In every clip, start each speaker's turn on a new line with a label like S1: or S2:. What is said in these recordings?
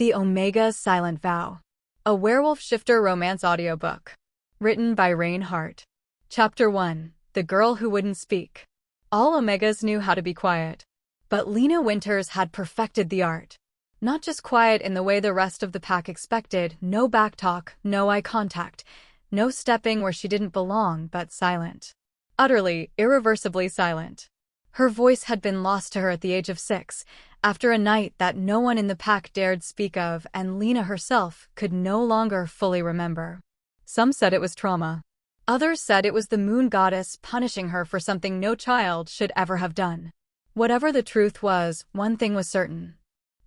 S1: The Omega's Silent Vow. A Werewolf Shifter Romance Audiobook. Written by Rain Hart. Chapter 1. The Girl Who Wouldn't Speak. All Omegas knew how to be quiet. But Lina Winters had perfected the art. Not just quiet in the way the rest of the pack expected, no backtalk, no eye contact, no stepping where she didn't belong, but silent. Utterly, irreversibly silent. Her voice had been lost to her at the age of 6, after a night that no one in the pack dared speak of, and Lina herself could no longer fully remember. Some said it was trauma. Others said it was the moon goddess punishing her for something no child should ever have done. Whatever the truth was, one thing was certain.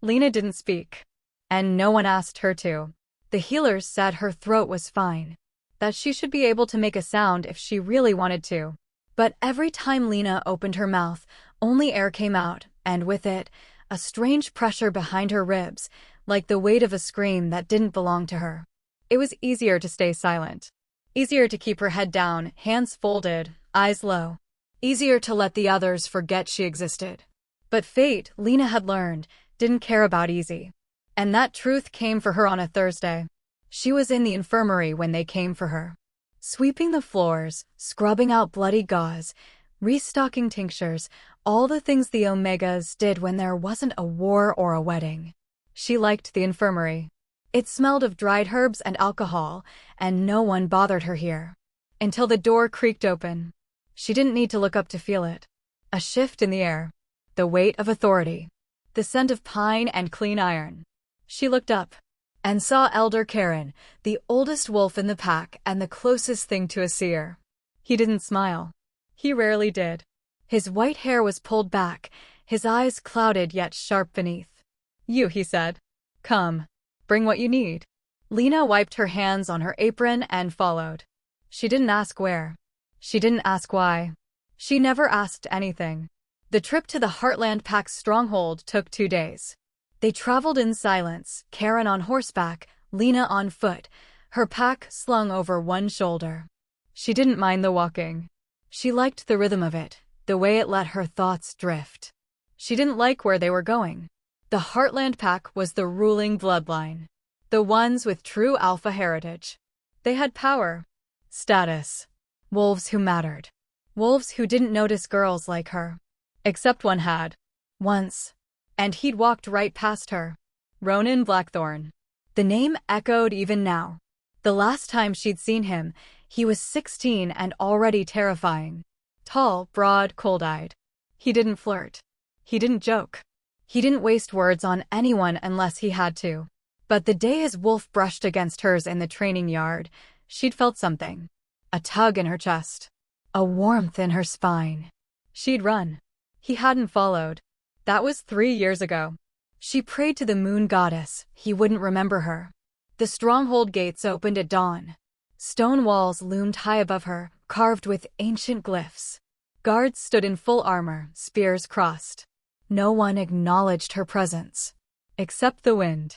S1: Lina didn't speak. And no one asked her to. The healers said her throat was fine, that she should be able to make a sound if she really wanted to. But every time Lina opened her mouth, only air came out, and with it, a strange pressure behind her ribs, like the weight of a scream that didn't belong to her. It was easier to stay silent. Easier to keep her head down, hands folded, eyes low. Easier to let the others forget she existed. But fate, Lina had learned, didn't care about easy. And that truth came for her on a Thursday. She was in the infirmary when they came for her. Sweeping the floors, scrubbing out bloody gauze, restocking tinctures, all the things the Omegas did when there wasn't a war or a wedding. She liked the infirmary. It smelled of dried herbs and alcohol, and no one bothered her here. Until the door creaked open. She didn't need to look up to feel it. A shift in the air. The weight of authority. The scent of pine and clean iron. She looked up and saw Elder Karen, the oldest wolf in the pack and the closest thing to a seer. He didn't smile. He rarely did. His white hair was pulled back, his eyes clouded yet sharp beneath. "You," he said. "Come. Bring what you need." Lina wiped her hands on her apron and followed. She didn't ask where. She didn't ask why. She never asked anything. The trip to the Heartland Pack's stronghold took 2 days. They traveled in silence, Karen on horseback, Lina on foot, her pack slung over one shoulder. She didn't mind the walking. She liked the rhythm of it, the way it let her thoughts drift. She didn't like where they were going. The Heartland Pack was the ruling bloodline. The ones with true alpha heritage. They had power. Status. Wolves who mattered. Wolves who didn't notice girls like her. Except one had. Once. And he'd walked right past her. Ronan Blackthorn. The name echoed even now. The last time she'd seen him, he was 16 and already terrifying. Tall, broad, cold-eyed. He didn't flirt. He didn't joke. He didn't waste words on anyone unless he had to. But the day his wolf brushed against hers in the training yard, she'd felt something. A tug in her chest. A warmth in her spine. She'd run. He hadn't followed. That was 3 years ago. She prayed to the moon goddess, he wouldn't remember her. The stronghold gates opened at dawn. Stone walls loomed high above her, carved with ancient glyphs. Guards stood in full armor, spears crossed. No one acknowledged her presence. Except the wind.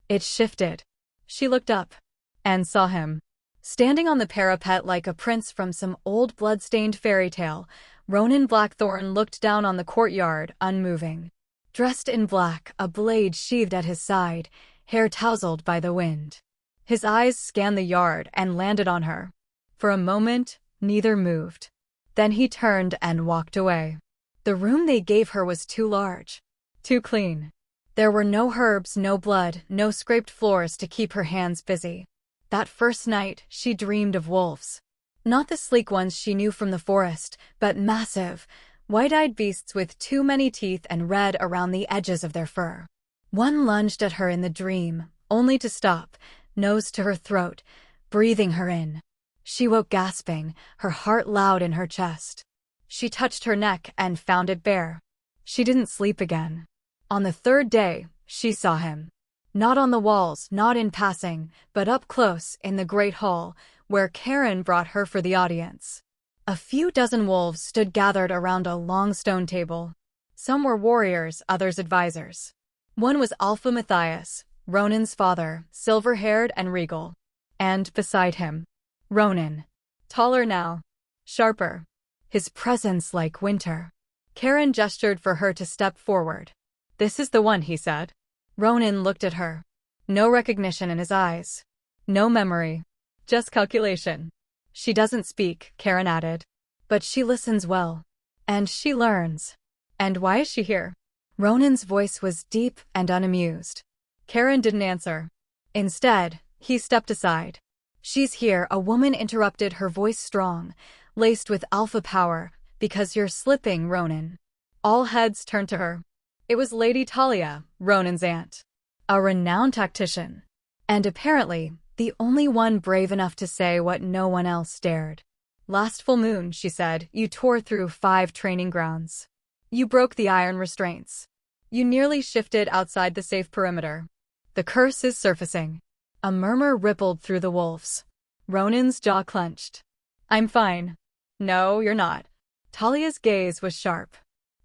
S1: It shifted. She looked up. And saw him. Standing on the parapet like a prince from some old blood-stained fairy tale, Ronan Blackthorn looked down on the courtyard, unmoving. Dressed in black, a blade sheathed at his side, hair tousled by the wind. His eyes scanned the yard and landed on her. For a moment, neither moved. Then he turned and walked away. The room they gave her was too large. Too clean. There were no herbs, no blood, no scraped floors to keep her hands busy. That first night, she dreamed of wolves. Not the sleek ones she knew from the forest, but massive, white-eyed beasts with too many teeth and red around the edges of their fur. One lunged at her in the dream, only to stop, nose to her throat, breathing her in. She woke gasping, her heart loud in her chest. She touched her neck and found it bare. She didn't sleep again. On the 3rd day, she saw him. Not on the walls, not in passing, but up close in the great hall, where Karen brought her for the audience. A few dozen wolves stood gathered around a long stone table. Some were warriors, others advisors. One was Alpha Matthias, Ronan's father, silver-haired and regal. And beside him, Ronan. Taller now. Sharper. His presence like winter. Karen gestured for her to step forward. "This is the one," he said. Ronan looked at her. No recognition in his eyes. No memory. Just calculation. She doesn't speak, Karen added. But she listens well. And she learns. And why is she here? Ronan's voice was deep and unamused. Karen didn't answer. Instead, he stepped aside. She's here, a woman interrupted, her voice strong, laced with alpha power, because you're slipping, Ronan. All heads turned to her. It was Lady Talia, Ronan's aunt. A renowned tactician. And apparently, the only one brave enough to say what no one else dared. Last full moon, she said, you tore through 5 training grounds. You broke the iron restraints. You nearly shifted outside the safe perimeter. The curse is surfacing. A murmur rippled through the wolves. Ronan's jaw clenched. I'm fine. No, you're not. Talia's gaze was sharp.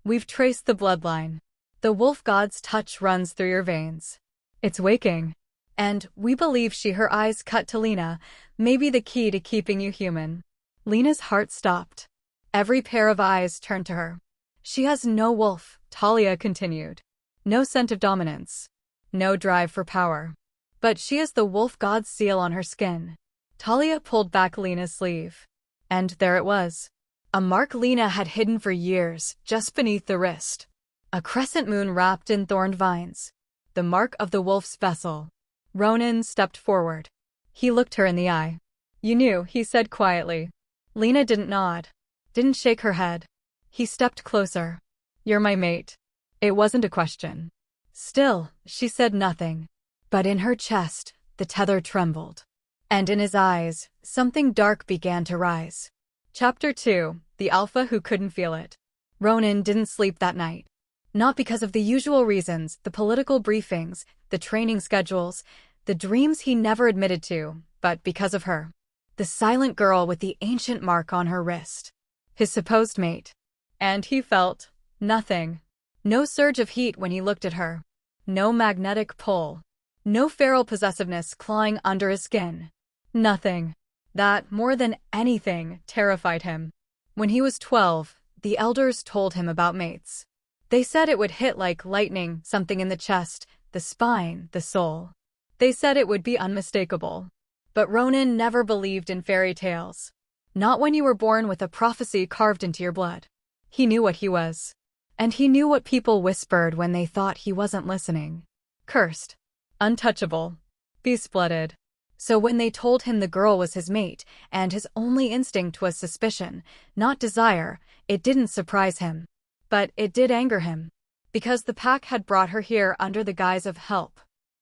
S1: We've traced the bloodline. The wolf god's touch runs through your veins. It's waking. And we believe her eyes cut to Lina, may be the key to keeping you human. Lina's heart stopped. Every pair of eyes turned to her. She has no wolf, Talia continued. No scent of dominance. No drive for power. But she has the wolf god's seal on her skin. Talia pulled back Lina's sleeve. And there it was. A mark Lina had hidden for years, just beneath the wrist. A crescent moon wrapped in thorned vines. The mark of the wolf's vessel. Ronan stepped forward. He looked her in the eye. You knew, he said quietly. Lina didn't nod. Didn't shake her head. He stepped closer. You're my mate. It wasn't a question. Still, she said nothing. But in her chest, the tether trembled. And in his eyes, something dark began to rise. Chapter 2, The Alpha Who Couldn't Feel It. Ronan didn't sleep that night. Not because of the usual reasons, the political briefings, the training schedules, the dreams he never admitted to, but because of her. The silent girl with the ancient mark on her wrist. His supposed mate. And he felt nothing. No surge of heat when he looked at her. No magnetic pull. No feral possessiveness clawing under his skin. Nothing. That, more than anything, terrified him. When he was 12, the elders told him about mates. They said it would hit like lightning, something in the chest, the spine, the soul. They said it would be unmistakable. But Ronan never believed in fairy tales. Not when you were born with a prophecy carved into your blood. He knew what he was. And he knew what people whispered when they thought he wasn't listening. Cursed. Untouchable. Beast-blooded. So when they told him the girl was his mate, and his only instinct was suspicion, not desire, it didn't surprise him. But it did anger him. Because the pack had brought her here under the guise of help.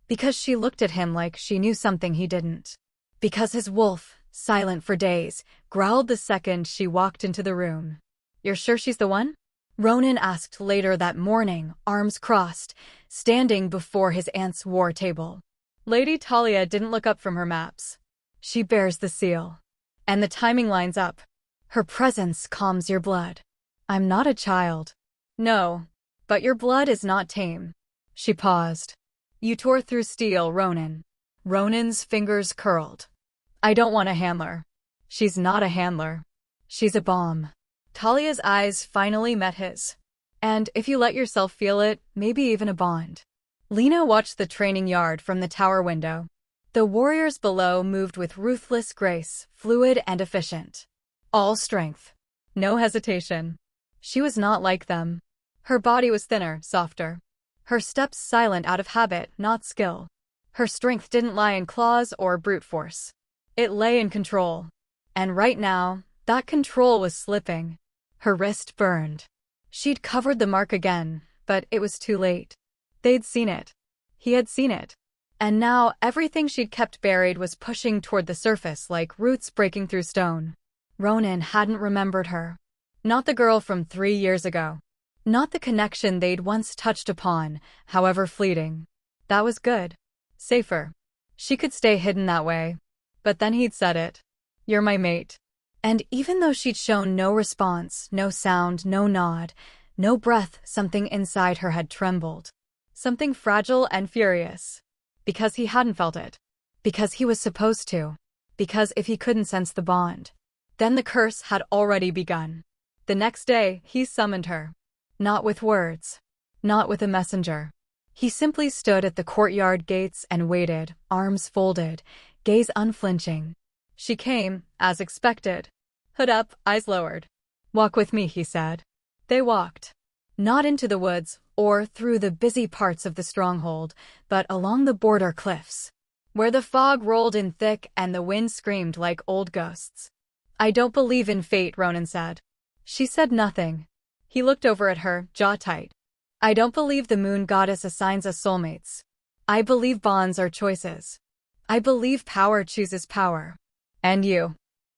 S1: Because she looked at him like she knew something he didn't. Because his wolf, silent for days, growled the second she walked into the room. You're sure she's the one? Ronan asked later that morning, arms crossed, standing before his aunt's war table. Lady Talia didn't look up from her maps. She bears the seal. And the timing lines up. Her presence calms your blood. I'm not a child. No. But your blood is not tame. She paused. You tore through steel, Ronan. Ronan's fingers curled. I don't want a handler. She's not a handler. She's a bomb. Talia's eyes finally met his. And if you let yourself feel it, maybe even a bond. Lina watched the training yard from the tower window. The warriors below moved with ruthless grace, fluid and efficient. All strength. No hesitation. She was not like them. Her body was thinner, softer. Her steps silent out of habit, not skill. Her strength didn't lie in claws or brute force. It lay in control. And right now, that control was slipping. Her wrist burned. She'd covered the mark again, but it was too late. They'd seen it. He had seen it. And now everything she'd kept buried was pushing toward the surface like roots breaking through stone. Ronan hadn't remembered her. Not the girl from 3 years ago. Not the connection they'd once touched upon, however fleeting. That was good. Safer. She could stay hidden that way. But then he'd said it. You're my mate. And even though she'd shown no response, no sound, no nod, no breath, something inside her had trembled. Something fragile and furious. Because he hadn't felt it. Because he was supposed to. Because if he couldn't sense the bond, then the curse had already begun. The next day, he summoned her. Not with words. Not with a messenger. He simply stood at the courtyard gates and waited, arms folded, gaze unflinching. She came, as expected. Hood up, eyes lowered. "Walk with me," he said. They walked. Not into the woods, or through the busy parts of the stronghold, but along the border cliffs, where the fog rolled in thick and the wind screamed like old ghosts. "I don't believe in fate," Ronan said. She said nothing. He looked over at her, jaw tight. "I don't believe the moon goddess assigns us soulmates. I believe bonds are choices. I believe power chooses power. And you."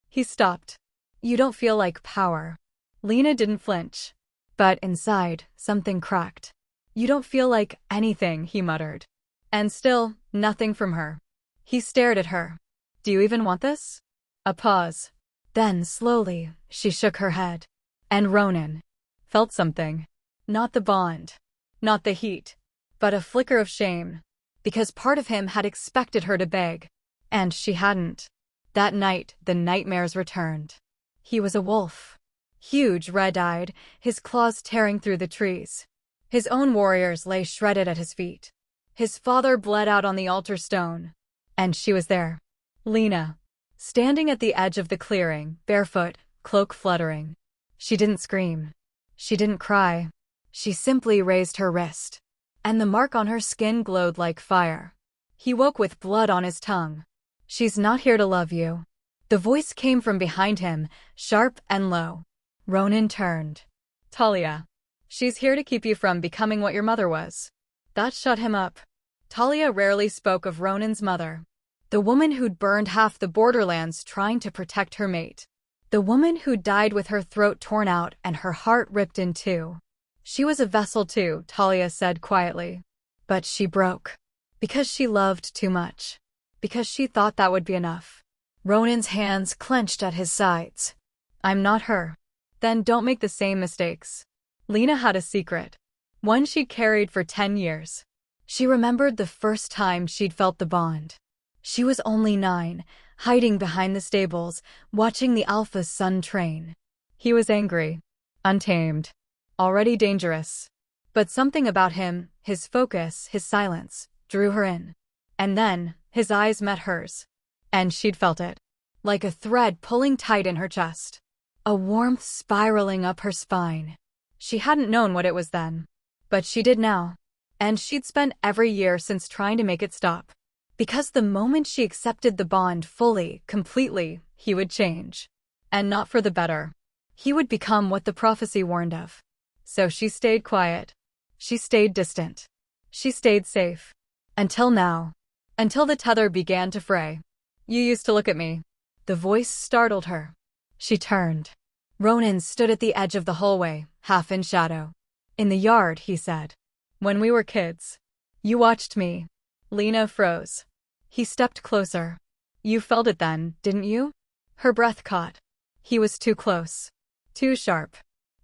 S1: He stopped. "You don't feel like power." Lina didn't flinch. But inside, something cracked. "You don't feel like anything," he muttered. And still, nothing from her. He stared at her. "Do you even want this?" A pause. Then, slowly, she shook her head. And Ronan felt something. Not the bond. Not the heat. But a flicker of shame. Because part of him had expected her to beg. And she hadn't. That night, the nightmares returned. He was a wolf. Huge, red-eyed, his claws tearing through the trees. His own warriors lay shredded at his feet. His father bled out on the altar stone. And she was there. Lina. Standing at the edge of the clearing, barefoot, cloak fluttering. She didn't scream. She didn't cry. She simply raised her wrist. And the mark on her skin glowed like fire. He woke with blood on his tongue. "She's not here to love you." The voice came from behind him, sharp and low. Ronan turned. "Talia. She's here to keep you from becoming what your mother was." That shut him up. Talia rarely spoke of Ronan's mother. The woman who'd burned half the Borderlands trying to protect her mate. The woman who died with her throat torn out and her heart ripped in two. She was a vessel too, Talia said quietly. But she broke. Because she loved too much. Because she thought that would be enough. Ronan's hands clenched at his sides. "I'm not her." "Then don't make the same mistakes." Lina had a secret. One she'd carried for 10 years. She remembered the first time she'd felt the bond. She was only 9, hiding behind the stables, watching the Alpha's son train. He was angry. Untamed. Already dangerous. But something about him, his focus, his silence, drew her in. And then, his eyes met hers. And she'd felt it. Like a thread pulling tight in her chest. A warmth spiraling up her spine. She hadn't known what it was then. But she did now. And she'd spent every year since trying to make it stop. Because the moment she accepted the bond fully, completely, he would change. And not for the better. He would become what the prophecy warned of. So she stayed quiet. She stayed distant. She stayed safe. Until now. Until the tether began to fray. "You used to look at me." The voice startled her. She turned. Ronan stood at the edge of the hallway, half in shadow. "In the yard," he said. "When we were kids. You watched me." Lina froze. He stepped closer. "You felt it then, didn't you?" Her breath caught. He was too close. Too sharp.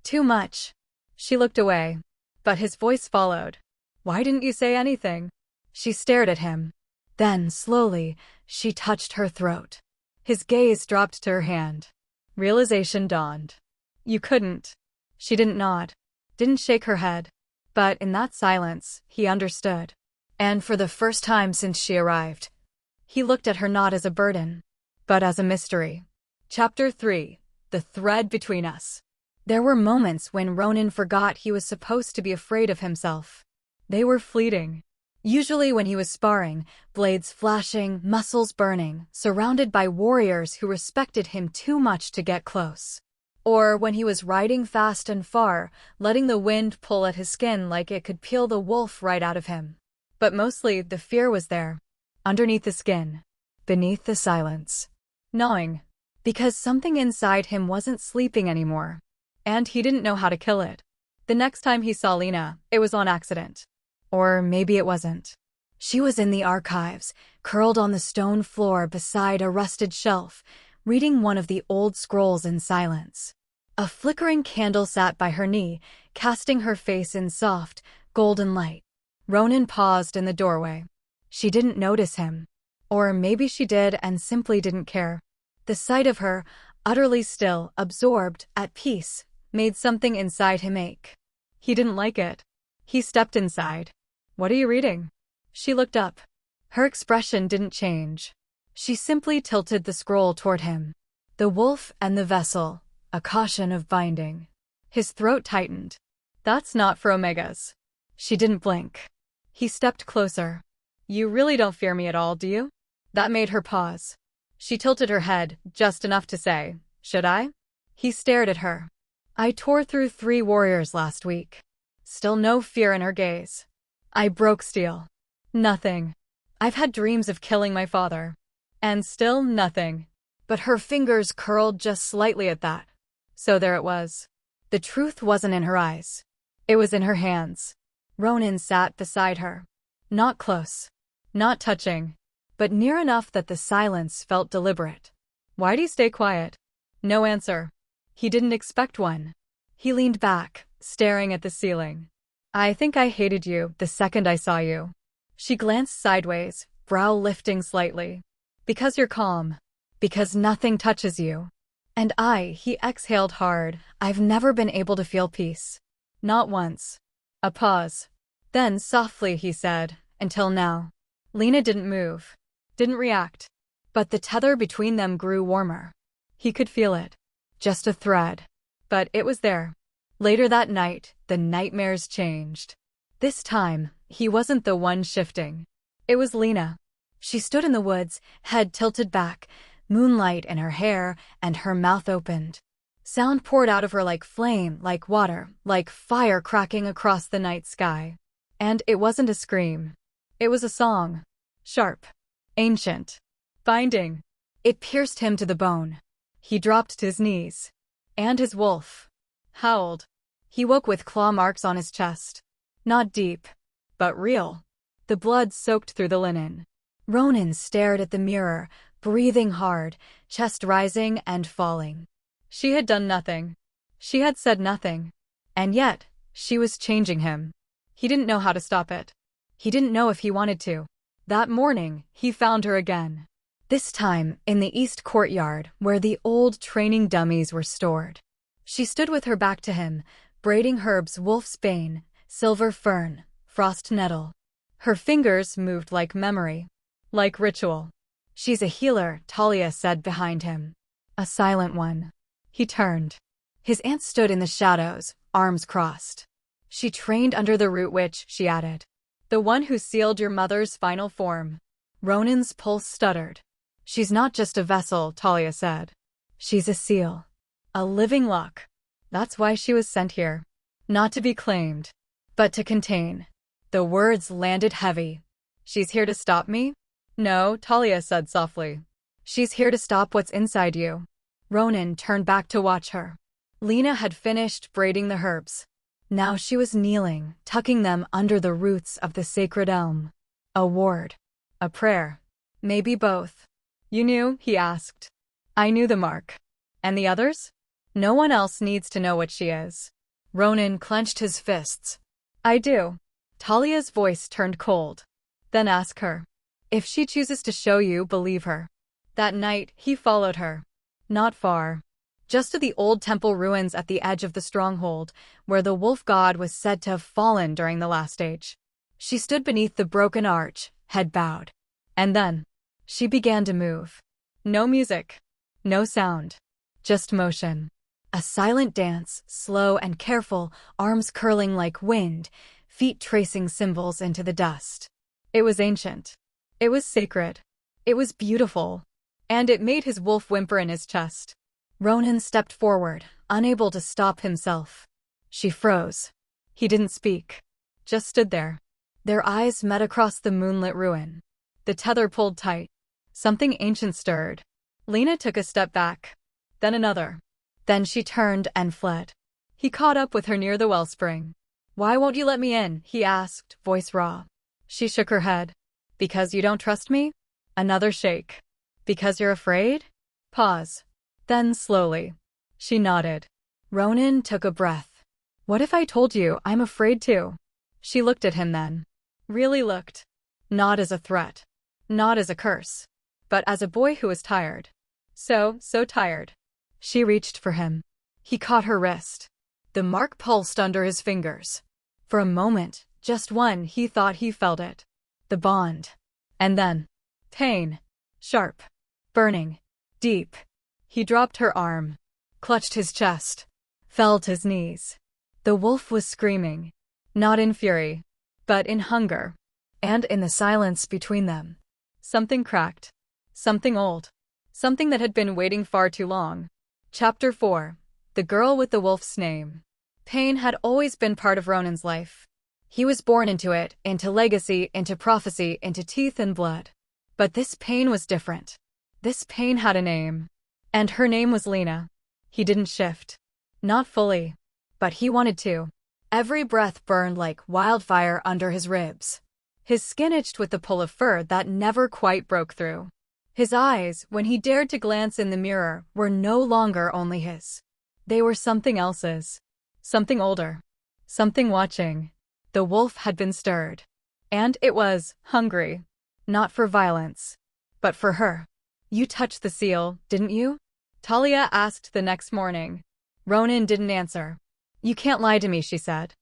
S1: Too much. She looked away. But his voice followed. "Why didn't you say anything?" She stared at him. Then, slowly, she touched her throat. His gaze dropped to her hand. Realization dawned. "You couldn't." She didn't nod. Didn't shake her head. But in that silence, he understood. And for the first time since she arrived, he looked at her not as a burden, but as a mystery. Chapter 3. The Thread Between Us. There were moments when Ronan forgot he was supposed to be afraid of himself. They were fleeting. Usually when he was sparring, blades flashing, muscles burning, surrounded by warriors who respected him too much to get close. Or when he was riding fast and far, letting the wind pull at his skin like it could peel the wolf right out of him. But mostly, the fear was there. Underneath the skin. Beneath the silence. Gnawing. Because something inside him wasn't sleeping anymore. And he didn't know how to kill it. The next time he saw Lina, it was on accident. Or maybe it wasn't. She was in the archives, curled on the stone floor beside a rusted shelf, reading one of the old scrolls in silence. A flickering candle sat by her knee, casting her face in soft, golden light. Ronan paused in the doorway. She didn't notice him. Or maybe she did and simply didn't care. The sight of her, utterly still, absorbed, at peace, made something inside him ache. He didn't like it. He stepped inside. What are you reading? She looked up. Her expression didn't change. She simply tilted the scroll toward him. The Wolf and the Vessel, a caution of binding. His throat tightened. That's not for Omegas. She didn't blink. He stepped closer. You really don't fear me at all, do you? That made her pause. She tilted her head, just enough to say, should I? He stared at her. I tore through 3 warriors last week. Still no fear in her gaze. I broke steel. Nothing. I've had dreams of killing my father. And still nothing. But her fingers curled just slightly at that. So there it was. The truth wasn't in her eyes. It was in her hands. Ronan sat beside her. Not close. Not touching. But near enough that the silence felt deliberate. Why'd he stay quiet? No answer. He didn't expect one. He leaned back, staring at the ceiling. I think I hated you the second I saw you. She glanced sideways, brow lifting slightly. Because you're calm. Because nothing touches you. And he exhaled hard, I've never been able to feel peace. Not once. A pause. Then softly he said, until now. Lina didn't move. Didn't react. But the tether between them grew warmer. He could feel it. Just a thread. But it was there. Later that night, the nightmares changed. This time, he wasn't the one shifting. It was Lina. She stood in the woods, head tilted back, moonlight in her hair, and her mouth opened. Sound poured out of her like flame, like water, like fire cracking across the night sky. And it wasn't a scream. It was a song. Sharp. Ancient. Binding. It pierced him to the bone. He dropped to his knees. And his wolf howled. He woke with claw marks on his chest. Not deep, but real. The blood soaked through the linen. Ronan stared at the mirror, breathing hard, chest rising and falling. She had done nothing. She had said nothing. And yet, she was changing him. He didn't know how to stop it. He didn't know if he wanted to. That morning, he found her again. This time, in the east courtyard, where the old training dummies were stored. She stood with her back to him, braiding herbs wolf's bane, silver fern, frost nettle. Her fingers moved like memory. Like ritual. She's a healer, Talia said behind him. A silent one. He turned. His aunt stood in the shadows, arms crossed. She trained under the root witch, she added. The one who sealed your mother's final form. Ronan's pulse stuttered. She's not just a vessel, Talia said. She's a seal. A living lock. That's why she was sent here. Not to be claimed, but to contain. The words landed heavy. She's here to stop me? No, Talia said softly. She's here to stop what's inside you. Ronan turned back to watch her. Lina had finished braiding the herbs. Now she was kneeling, tucking them under the roots of the sacred elm. A ward. A prayer. Maybe both. You knew? He asked. I knew the mark. And the others? No one else needs to know what she is. Ronan clenched his fists. I do. Talia's voice turned cold. Then ask her. If she chooses to show you, believe her. That night, he followed her. Not far. Just to the old temple ruins at the edge of the stronghold, where the wolf god was said to have fallen during the last age. She stood beneath the broken arch, head bowed. And then, she began to move. No music. No sound. Just motion. A silent dance, slow and careful, arms curling like wind, feet tracing symbols into the dust. It was ancient. It was sacred. It was beautiful. And it made his wolf whimper in his chest. Ronan stepped forward, unable to stop himself. She froze. He didn't speak. Just stood there. Their eyes met across the moonlit ruin. The tether pulled tight. Something ancient stirred. Lina took a step back. Then another. Then she turned and fled. He caught up with her near the wellspring. Why won't you let me in? He asked, voice raw. She shook her head. Because you don't trust me? Another shake. Because you're afraid? Pause. Then slowly. She nodded. Ronan took a breath. What if I told you I'm afraid too? She looked at him then. Really looked. Not as a threat. Not as a curse. But as a boy who was tired. So tired. She reached for him. He caught her wrist. The mark pulsed under his fingers. For a moment, Just one, he thought he felt it. The bond. And then. Pain. Sharp. Burning. Deep. He dropped her arm. Clutched his chest. Fell to his knees. The wolf was screaming. Not in fury. But in hunger. And in the silence between them. Something cracked. Something old. Something that had been waiting far too long. Chapter 4. The Girl with the Wolf's Name. Pain had always been part of Ronan's life. He was born into it, into legacy, into prophecy, into teeth and blood. But this pain was different. This pain had a name. And her name was Lina. He didn't shift. Not fully. But he wanted to. Every breath burned like wildfire under his ribs. His skin itched with the pull of fur that never quite broke through. His eyes, when he dared to glance in the mirror, were no longer only his. They were something else's. Something older. Something watching. The wolf had been stirred. And it was hungry. Not for violence. But for her. You touched the seal, didn't you? Talia asked the next morning. Ronan didn't answer. You can't lie to me, she said.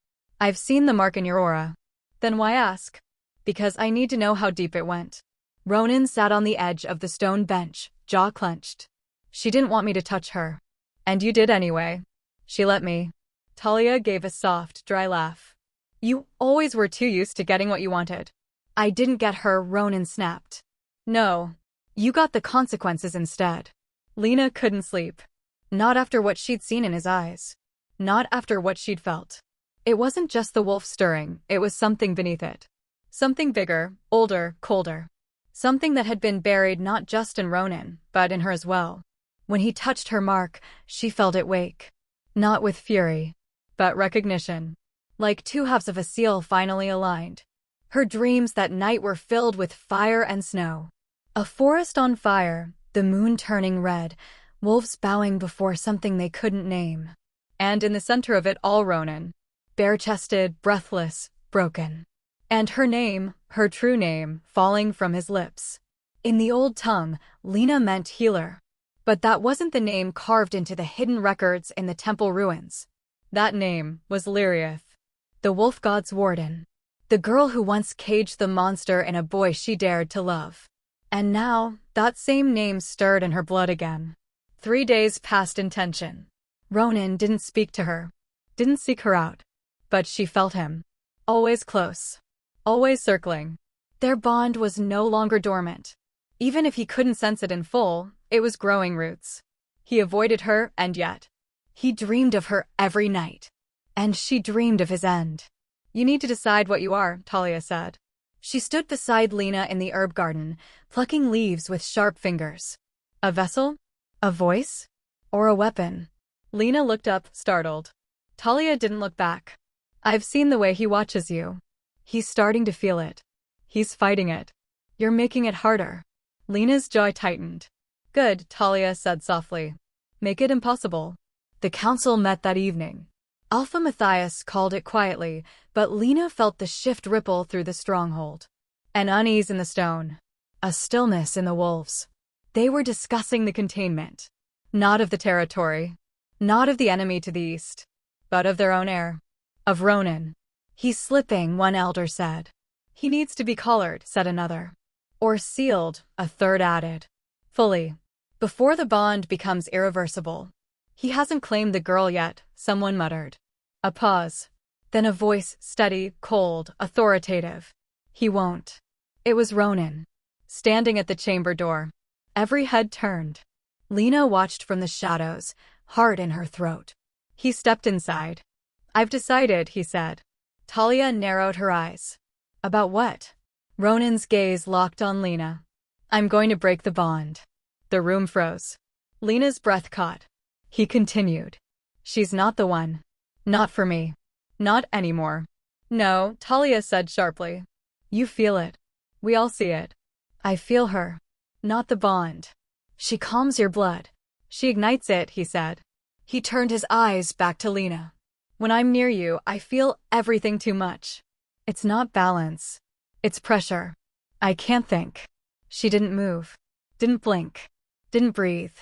S1: I've seen the mark in your aura. Then why ask? Because I need to know how deep it went. Ronan sat on the edge of the stone bench, jaw clenched. She didn't want me to touch her. And you did anyway. She let me. Talia gave a soft, dry laugh. You always were too used to getting what you wanted. I didn't get her, Ronan snapped. No. You got the consequences instead. Lina couldn't sleep. Not after what she'd seen in his eyes. Not after what she'd felt. It wasn't just the wolf stirring, it was something beneath it. Something bigger, older, colder. Something that had been buried not just in Ronan, but in her as well. When he touched her mark, she felt it wake. Not with fury, but recognition. Like two halves of a seal finally aligned. Her dreams that night were filled with fire and snow. A forest on fire, the moon turning red, wolves bowing before something they couldn't name. And in the center of it all Ronan. Bare-chested, breathless, broken. And her name, her true name, falling from his lips. In the old tongue, Lina meant healer. But that wasn't the name carved into the hidden records in the temple ruins. That name was Lirith, the wolf god's warden. The girl who once caged the monster in a boy she dared to love. And now, that same name stirred in her blood again. 3 days passed in tension. Ronan didn't speak to her. Didn't seek her out. But she felt him. Always close. Always circling. Their bond was no longer dormant. Even if he couldn't sense it in full, it was growing roots. He avoided her, and yet. He dreamed of her every night. And she dreamed of his end. You need to decide what you are, Talia said. She stood beside Lina in the herb garden, plucking leaves with sharp fingers. A vessel? A voice? Or a weapon? Lina looked up, startled. Talia didn't look back. I've seen the way he watches you. He's starting to feel it. He's fighting it. You're making it harder. Lina's jaw tightened. Good, Talia said softly. Make it impossible. The council met that evening. Alpha Matthias called it quietly, but Lina felt the shift ripple through the stronghold. An unease in the stone. A stillness in the wolves. They were discussing the containment. Not of the territory. Not of the enemy to the east. But of their own heir. Of Ronan. He's slipping, one elder said. He needs to be collared, said another. Or sealed, a third added. Fully. Before the bond becomes irreversible. He hasn't claimed the girl yet, someone muttered. A pause. Then a voice, steady, cold, authoritative. He won't. It was Ronan. Standing at the chamber door. Every head turned. Lina watched from the shadows, heart in her throat. He stepped inside. I've decided, he said. Talia narrowed her eyes. About what? Ronan's gaze locked on Lina. I'm going to break the bond. The room froze. Lina's breath caught. He continued. She's not the one. Not for me. Not anymore. No, Talia said sharply. You feel it. We all see it. I feel her. Not the bond. She calms your blood. She ignites it, he said. He turned his eyes back to Lina. When I'm near you, I feel everything too much. It's not balance. It's pressure. I can't think. She didn't move. Didn't blink. Didn't breathe.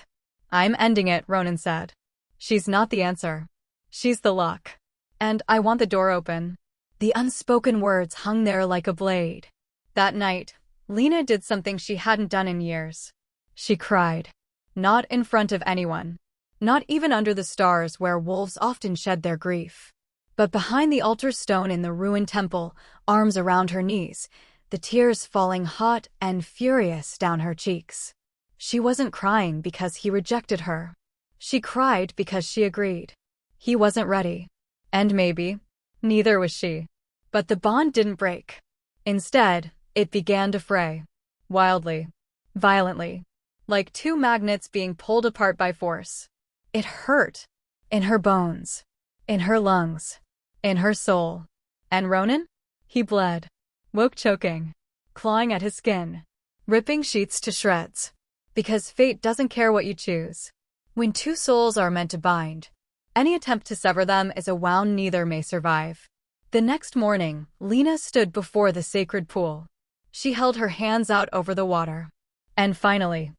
S1: I'm ending it, Ronan said. She's not the answer. She's the lock. And I want the door open. The unspoken words hung there like a blade. That night, Lina did something she hadn't done in years. She cried. Not in front of anyone. Not even under the stars where wolves often shed their grief. But behind the altar stone in the ruined temple, arms around her knees, the tears falling hot and furious down her cheeks. She wasn't crying because he rejected her. She cried because she agreed. He wasn't ready. And maybe, neither was she. But the bond didn't break. Instead, it began to fray. Wildly. Violently. Like two magnets being pulled apart by force. It hurt. In her bones. In her lungs. In her soul. And Ronan? He bled. Woke choking. Clawing at his skin. Ripping sheets to shreds. Because fate doesn't care what you choose. When two souls are meant to bind, any attempt to sever them is a wound neither may survive. The next morning, Lina stood before the sacred pool. She held her hands out over the water. And finally,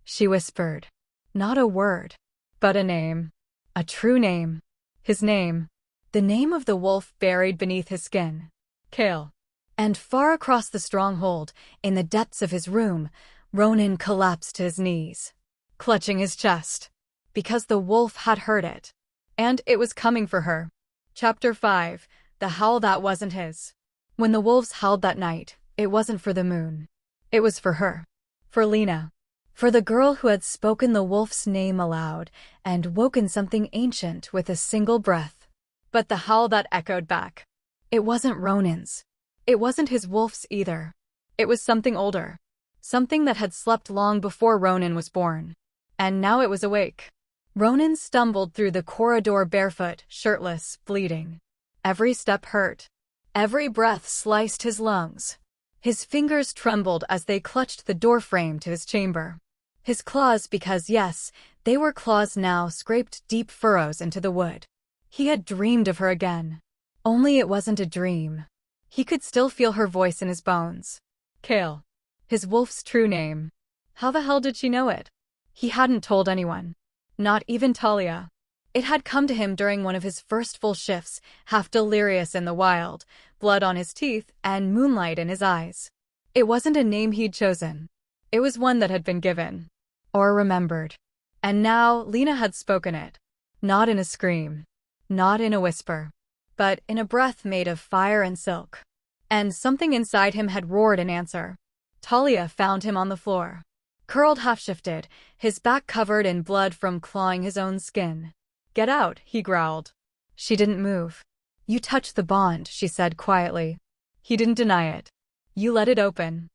S1: she whispered. Not a word, but a name. A true name. His name. The name of the wolf buried beneath his skin. Kale. And far across the stronghold, in the depths of his room, Ronan collapsed to his knees, clutching his chest. Because the wolf had heard it. And it was coming for her. Chapter 5. The Howl That Wasn't His. When the wolves howled that night, it wasn't for the moon. It was for her. For Lina. For the girl who had spoken the wolf's name aloud and woken something ancient with a single breath. But the howl that echoed back. It wasn't Ronan's. It wasn't his wolf's either. It was something older. Something that had slept long before Ronan was born. And now it was awake. Ronan stumbled through the corridor barefoot, shirtless, bleeding. Every step hurt. Every breath sliced his lungs. His fingers trembled as they clutched the doorframe to his chamber. His claws, because yes, they were claws now, scraped deep furrows into the wood. He had dreamed of her again. Only it wasn't a dream. He could still feel her voice in his bones. Kale. His wolf's true name. How the hell did she know it? He hadn't told anyone. Not even Talia. It had come to him during one of his first full shifts, half delirious in the wild, blood on his teeth and moonlight in his eyes. It wasn't a name he'd chosen. It was one that had been given. Or remembered. And now Lina had spoken it. Not in a scream. Not in a whisper. But in a breath made of fire and silk. And something inside him had roared in answer. Talia found him on the floor. Curled half-shifted, his back covered in blood from clawing his own skin. Get out, he growled. She didn't move. You touched the bond, she said quietly. He didn't deny it. You let it open.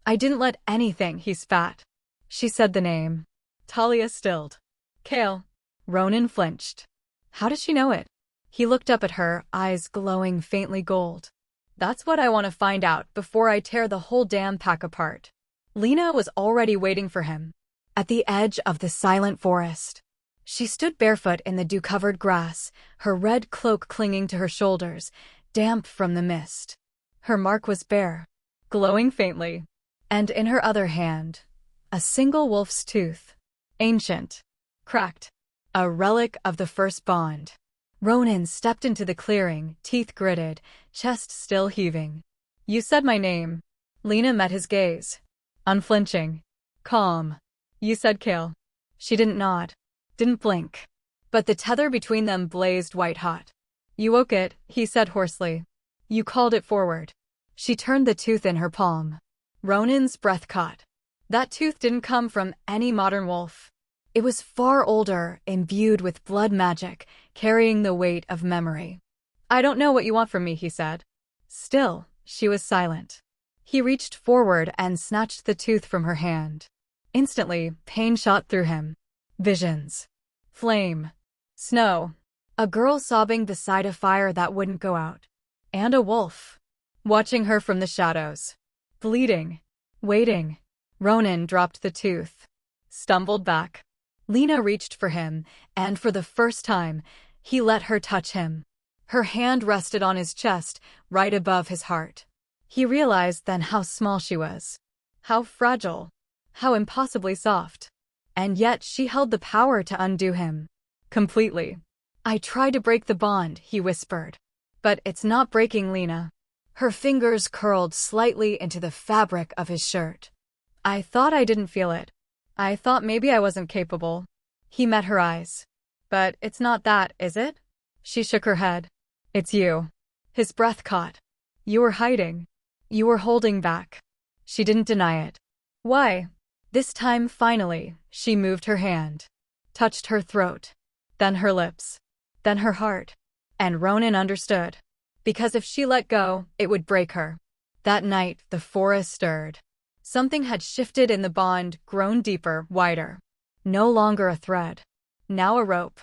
S1: I didn't let anything, he spat. She said the name. Talia stilled. Kale. Ronan flinched. How does she know it? He looked up at her, eyes glowing faintly gold. That's what I want to find out before I tear the whole damn pack apart. Lina was already waiting for him. At the edge of the silent forest. She stood barefoot in the dew-covered grass, her red cloak clinging to her shoulders, damp from the mist. Her mark was bare, glowing faintly. And in her other hand, a single wolf's tooth. Ancient. Cracked. A relic of the first bond. Ronan stepped into the clearing, teeth gritted, chest still heaving. You said my name. Lina met his gaze. Unflinching. Calm. You said Kale. She didn't nod. Didn't blink. But the tether between them blazed white-hot. You woke it, he said hoarsely. You called it forward. She turned the tooth in her palm. Ronan's breath caught. That tooth didn't come from any modern wolf. It was far older, imbued with blood magic, carrying the weight of memory. I don't know what you want from me, he said. Still, she was silent. He reached forward and snatched the tooth from her hand. Instantly, pain shot through him. Visions. Flame. Snow. A girl sobbing beside a fire that wouldn't go out. And a wolf. Watching her from the shadows. Bleeding. Waiting. Ronan dropped the tooth. Stumbled back. Lina reached for him, and for the first time, he let her touch him. Her hand rested on his chest, right above his heart. He realized then how small she was. How fragile. How impossibly soft. And yet she held the power to undo him. Completely. I tried to break the bond, he whispered. But it's not breaking, Lina. Her fingers curled slightly into the fabric of his shirt. I thought I didn't feel it. I thought maybe I wasn't capable. He met her eyes. But it's not that, is it? She shook her head. It's you. His breath caught. You were hiding. You were holding back. She didn't deny it. Why? This time, finally, she moved her hand. Touched her throat. Then her lips. Then her heart. And Ronan understood. Because if she let go, it would break her. That night, the forest stirred. Something had shifted in the bond, grown deeper, wider. No longer a thread. Now a rope.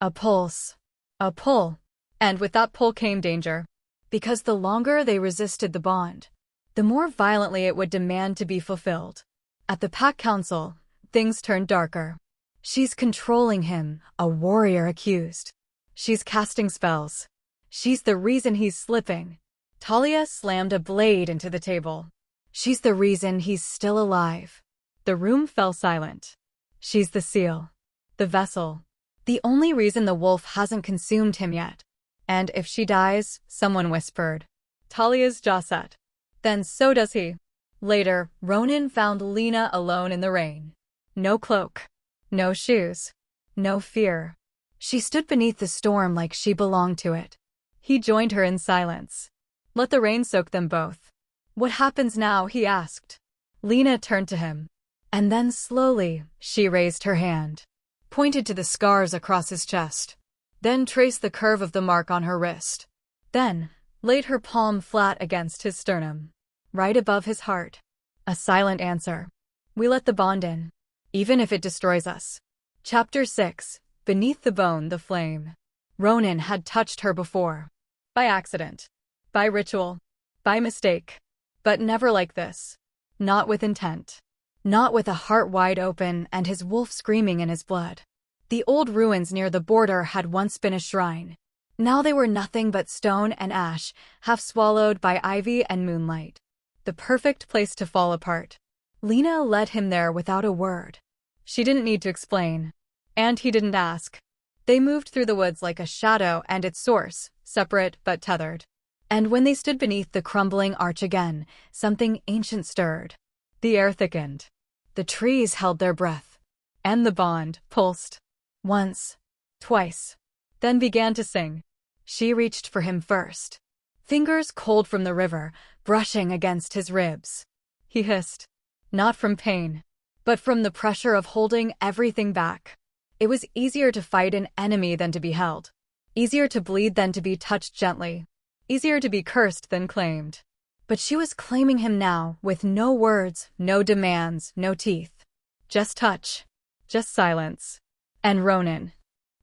S1: A pulse. A pull. And with that pull came danger. Because the longer they resisted the bond, the more violently it would demand to be fulfilled. At the Pack Council, things turned darker. She's controlling him, a warrior accused. She's casting spells. She's the reason he's slipping. Talia slammed a blade into the table. She's the reason he's still alive. The room fell silent. She's the seal. The vessel. The only reason the wolf hasn't consumed him yet. And if she dies, someone whispered. Talia's jaw set. Then so does he. Later, Ronan found Lina alone in the rain. No cloak. No shoes. No fear. She stood beneath the storm like she belonged to it. He joined her in silence. Let the rain soak them both. What happens now? He asked. Lina turned to him. And then slowly, she raised her hand. Pointed to the scars across his chest. Then traced the curve of the mark on her wrist. Then, laid her palm flat against his sternum. Right above his heart. A silent answer. We let the bond in. Even if it destroys us. Chapter 6. Beneath the bone, the flame. Ronan had touched her before. By accident. By ritual. By mistake. But never like this. Not with intent. Not with a heart wide open and his wolf screaming in his blood. The old ruins near the border had once been a shrine. Now they were nothing but stone and ash, half swallowed by ivy and moonlight. The perfect place to fall apart. Lina led him there without a word. She didn't need to explain. And he didn't ask. They moved through the woods like a shadow and its source, separate but tethered. And when they stood beneath the crumbling arch again, something ancient stirred. The air thickened. The trees held their breath. And the bond pulsed. Once. Twice. Then began to sing. She reached for him first. Fingers cold from the river, brushing against his ribs. He hissed. Not from pain. But from the pressure of holding everything back. It was easier to fight an enemy than to be held. Easier to bleed than to be touched gently. Easier to be cursed than claimed. But she was claiming him now, with no words, no demands, no teeth. Just touch. Just silence. And Ronan.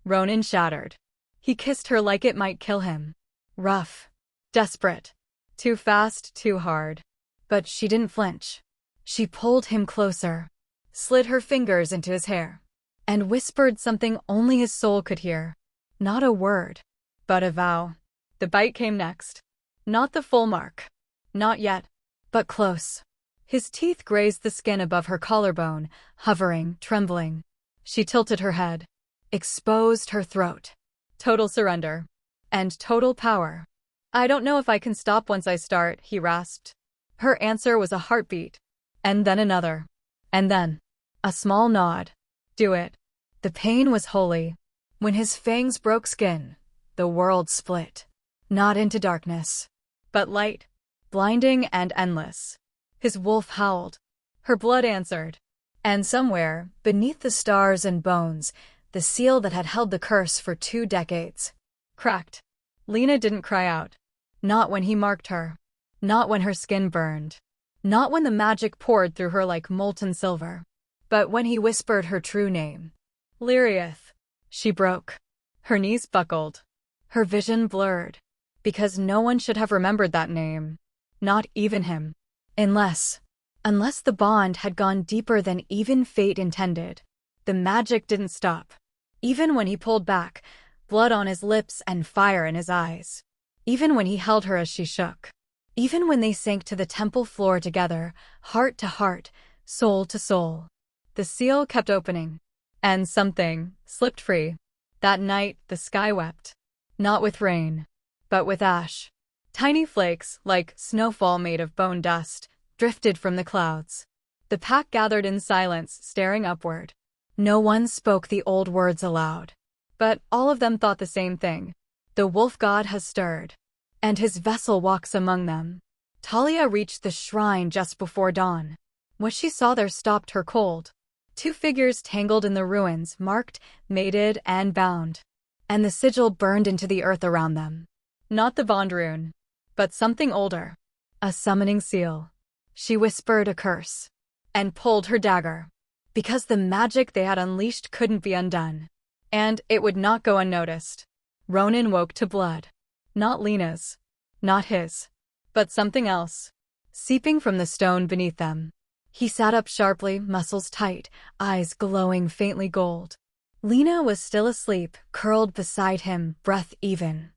S1: Ronan shattered. He kissed her like it might kill him. Rough. Desperate. Too fast, too hard. But she didn't flinch. She pulled him closer. Slid her fingers into his hair. And whispered something only his soul could hear. Not a word. But a vow. The bite came next. Not the full mark. Not yet. But close. His teeth grazed the skin above her collarbone, hovering, trembling. She tilted her head. Exposed her throat. Total surrender. And total power. I don't know if I can stop once I start, he rasped. Her answer was a heartbeat. And then another. And then. A small nod. Do it. The pain was holy. When his fangs broke skin, the world split. Not into darkness. But light. Blinding and endless. His wolf howled. Her blood answered. And somewhere, beneath the stars and bones, the seal that had held the curse for 2 decades. Cracked. Lina didn't cry out. Not when he marked her. Not when her skin burned. Not when the magic poured through her like molten silver. But when he whispered her true name. Lyriath. She broke. Her knees buckled. Her vision blurred. Because no one should have remembered that name. Not even him. Unless the bond had gone deeper than even fate intended. The magic didn't stop. Even when he pulled back, blood on his lips and fire in his eyes. Even when he held her as she shook. Even when they sank to the temple floor together, heart to heart, soul to soul. The seal kept opening. And something slipped free. That night, the sky wept. Not with rain. but with ash. Tiny flakes, like snowfall made of bone dust, drifted from the clouds. The pack gathered in silence, staring upward. No one spoke the old words aloud. But all of them thought the same thing. The wolf god has stirred, and his vessel walks among them. Talia reached the shrine just before dawn. What she saw there stopped her cold. Two figures tangled in the ruins, marked, mated, and bound. And the sigil burned into the earth around them. Not the bond rune, but something older. A summoning seal. She whispered a curse and pulled her dagger, because the magic they had unleashed couldn't be undone. And it would not go unnoticed. Ronan woke to blood. Not Lina's. Not his. But something else. Seeping from the stone beneath them. He sat up sharply, muscles tight, eyes glowing faintly gold. Lina was still asleep, curled beside him, breath even.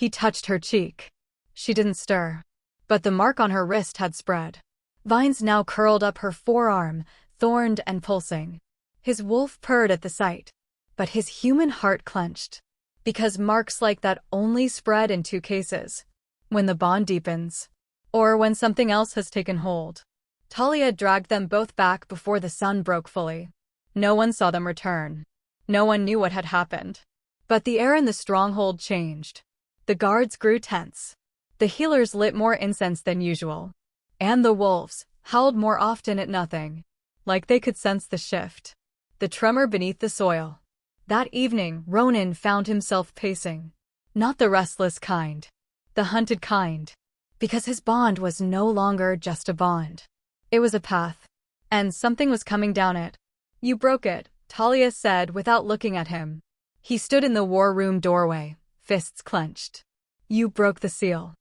S1: He touched her cheek. She didn't stir. But the mark on her wrist had spread. Vines now curled up her forearm, thorned and pulsing. His wolf purred at the sight. But his human heart clenched. Because marks like that only spread in two cases. When the bond deepens. Or when something else has taken hold. Talia dragged them both back before the sun broke fully. No one saw them return. No one knew what had happened. But the air in the stronghold changed. The guards grew tense. The healers lit more incense than usual. And the wolves howled more often at nothing. Like they could sense the shift. The tremor beneath the soil. That evening, Ronan found himself pacing. Not the restless kind. The hunted kind. Because his bond was no longer just a bond. It was a path. And something was coming down it. You broke it, Talia said without looking at him. He stood in the war room doorway, fists clenched. You broke the seal.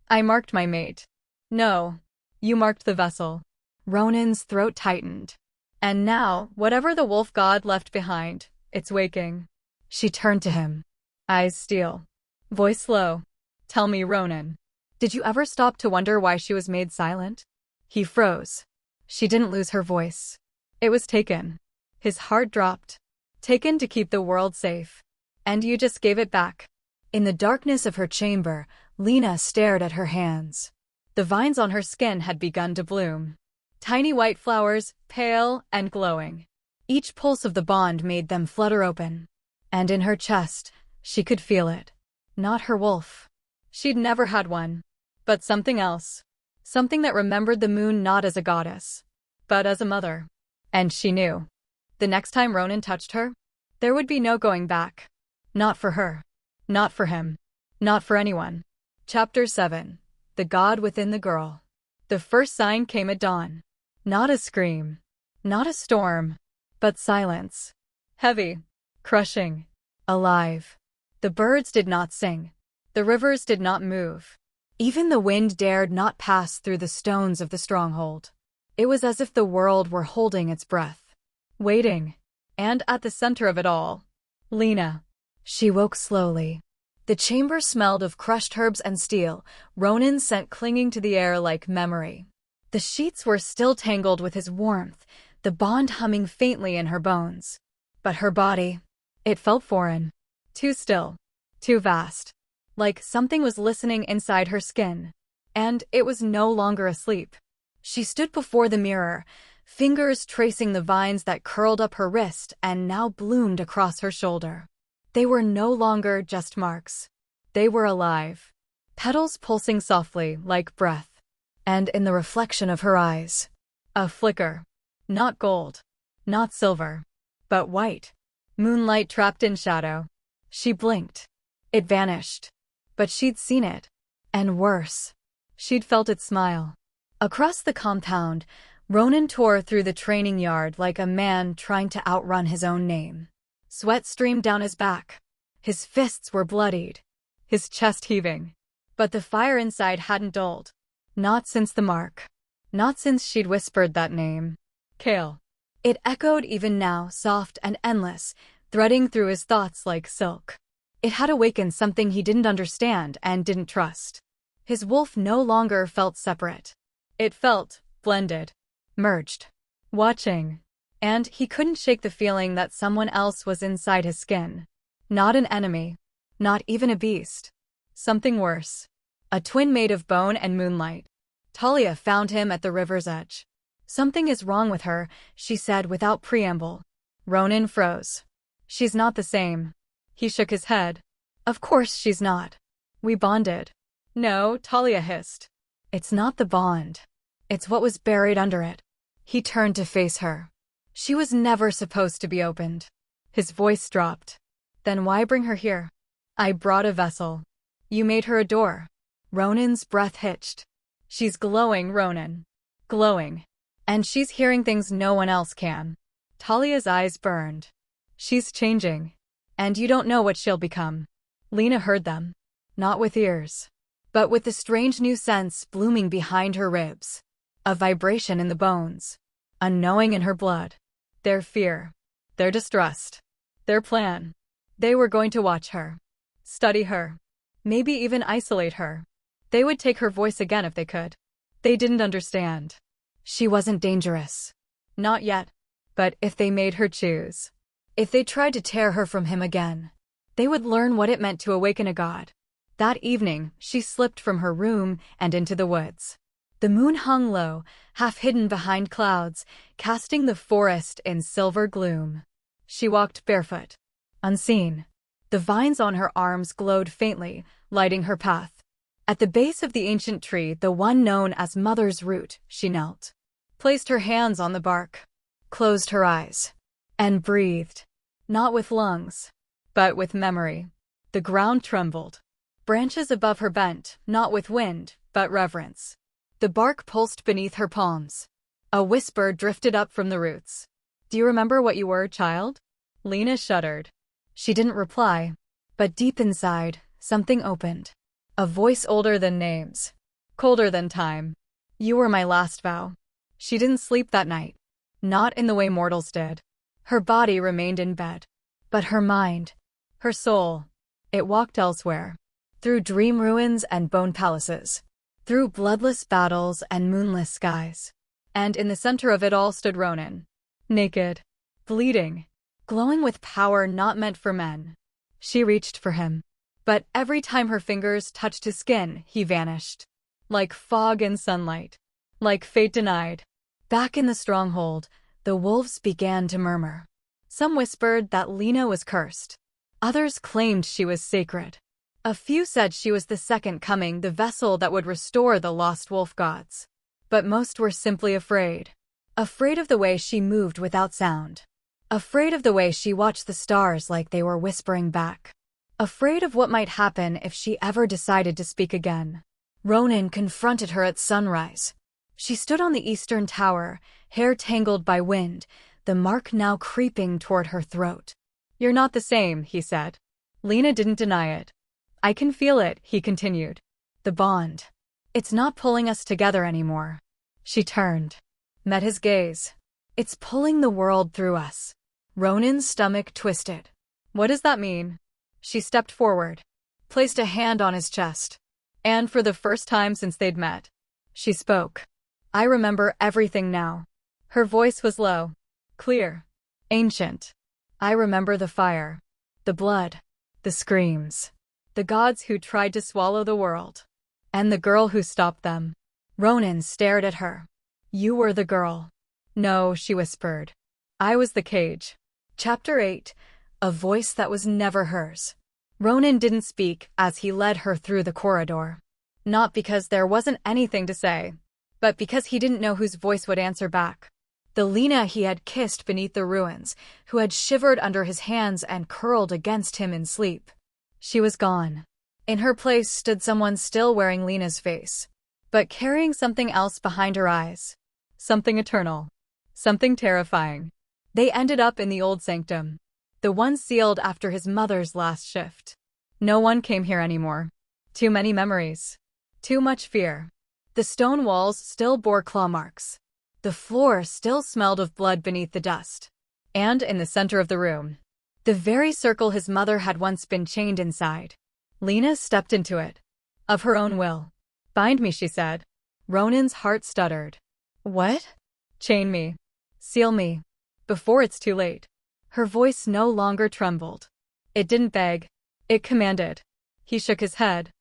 S1: I marked my mate. No. You marked the vessel. Ronan's throat tightened. And now, whatever the wolf god left behind, it's waking. She turned to him. Eyes steel. Voice low. Tell me, Ronan. Did you ever stop to wonder why she was made silent? He froze. She didn't lose her voice. It was taken. His heart dropped. Taken to keep the world safe. And you just gave it back. In the darkness of her chamber, Lina stared at her hands. The vines on her skin had begun to bloom. Tiny white flowers, pale and glowing. Each pulse of the bond made them flutter open. And in her chest, she could feel it. Not her wolf. She'd never had one. But something else. Something that remembered the moon not as a goddess, but as a mother. And she knew. The next time Ronan touched her, there would be no going back. Not for her. Not for him. Not for anyone. Chapter 7. The God Within the Girl. The first sign came at dawn. Not a scream. Not a storm. But silence. Heavy. Crushing. Alive. The birds did not sing. The rivers did not move. Even the wind dared not pass through the stones of the stronghold. It was as if the world were holding its breath. Waiting. And at the center of it all, Lina. She woke slowly. The chamber smelled of crushed herbs and steel, Ronan's scent clinging to the air like memory. The sheets were still tangled with his warmth, the bond humming faintly in her bones. But her body, it felt foreign. Too still. Too vast. Like something was listening inside her skin. And it was no longer asleep. She stood before the mirror, fingers tracing the vines that curled up her wrist and now bloomed across her shoulder. They were no longer just marks. They were alive. Petals pulsing softly, like breath. And in the reflection of her eyes, a flicker. Not gold. Not silver. But white. Moonlight trapped in shadow. She blinked. It vanished. But she'd seen it. And worse. She'd felt it smile. Across the compound, Ronan tore through the training yard like a man trying to outrun his own name. Sweat streamed down his back. His fists were bloodied. His chest heaving. But the fire inside hadn't dulled. Not since the mark. Not since she'd whispered that name. Kale. It echoed even now, soft and endless, threading through his thoughts like silk. It had awakened something he didn't understand and didn't trust. His wolf no longer felt separate. It felt blended. Merged. Watching. And he couldn't shake the feeling that someone else was inside his skin. Not an enemy. Not even a beast. Something worse. A twin made of bone and moonlight. Talia found him at the river's edge. Something is wrong with her, she said without preamble. Ronan froze. She's not the same. He shook his head. Of course she's not. We bonded. No, Talia hissed. It's not the bond. It's what was buried under it. He turned to face her. She was never supposed to be opened. His voice dropped. Then why bring her here? I brought a vessel. You made her a door. Ronan's breath hitched. She's glowing, Ronan. Glowing. And she's hearing things no one else can. Talia's eyes burned. She's changing. And you don't know what she'll become. Lina heard them. Not with ears. But with the strange new sense blooming behind her ribs. A vibration in the bones. A knowing in her blood. Their fear. Their distrust. Their plan. They were going to watch her. Study her. Maybe even isolate her. They would take her voice again if they could. They didn't understand. She wasn't dangerous. Not yet. But if they made her choose. If they tried to tear her from him again. They would learn what it meant to awaken a god. That evening, she slipped from her room and into the woods. The moon hung low, half hidden behind clouds, casting the forest in silver gloom. She walked barefoot. Unseen. The vines on her arms glowed faintly, lighting her path. At the base of the ancient tree, the one known as Mother's Root, she knelt. Placed her hands on the bark. Closed her eyes. And breathed. Not with lungs. But with memory. The ground trembled. Branches above her bent, not with wind, but reverence. The bark pulsed beneath her palms. A whisper drifted up from the roots. Do you remember what you were, child? Lina shuddered. She didn't reply. But deep inside, something opened. A voice older than names. Colder than time. You were my last vow. She didn't sleep that night. Not in the way mortals did. Her body remained in bed. But her mind, her soul, it walked elsewhere. Through dream ruins and bone palaces. Through bloodless battles and moonless skies. And in the center of it all stood Ronan. Naked. Bleeding. Glowing with power not meant for men. She reached for him. But every time her fingers touched his skin, he vanished. Like fog in sunlight. Like fate denied. Back in the stronghold, the wolves began to murmur. Some whispered that Lina was cursed. Others claimed she was sacred. A few said she was the second coming, the vessel that would restore the lost wolf gods. But most were simply afraid. Afraid of the way she moved without sound. Afraid of the way she watched the stars like they were whispering back. Afraid of what might happen if she ever decided to speak again. Ronan confronted her at sunrise. She stood on the eastern tower, hair tangled by wind, the mark now creeping toward her throat. You're not the same, he said. Lina didn't deny it. I can feel it, he continued. The bond. It's not pulling us together anymore. She turned. Met his gaze. It's pulling the world through us. Ronan's stomach twisted. What does that mean? She stepped forward. Placed a hand on his chest. And for the first time since they'd met, she spoke. I remember everything now. Her voice was low. Clear. Ancient. I remember the fire. The blood. The screams. The gods who tried to swallow the world. And the girl who stopped them. Ronan stared at her. You were the girl. No, she whispered. I was the cage. Chapter 8. A voice that was never hers. Ronan didn't speak as he led her through the corridor. Not because there wasn't anything to say, but because he didn't know whose voice would answer back. The Lina he had kissed beneath the ruins, who had shivered under his hands and curled against him in sleep. She was gone. In her place stood someone still wearing Lina's face, but carrying something else behind her eyes. Something eternal. Something terrifying. They ended up in the old sanctum. The one sealed after his mother's last shift. No one came here anymore. Too many memories. Too much fear. The stone walls still bore claw marks. The floor still smelled of blood beneath the dust. And in the center of the room, the very circle his mother had once been chained inside. Lina stepped into it. Of her own will. Bind me, she said. Ronan's heart stuttered. What? Chain me. Seal me. Before it's too late. Her voice no longer trembled. It didn't beg. It commanded. He shook his head.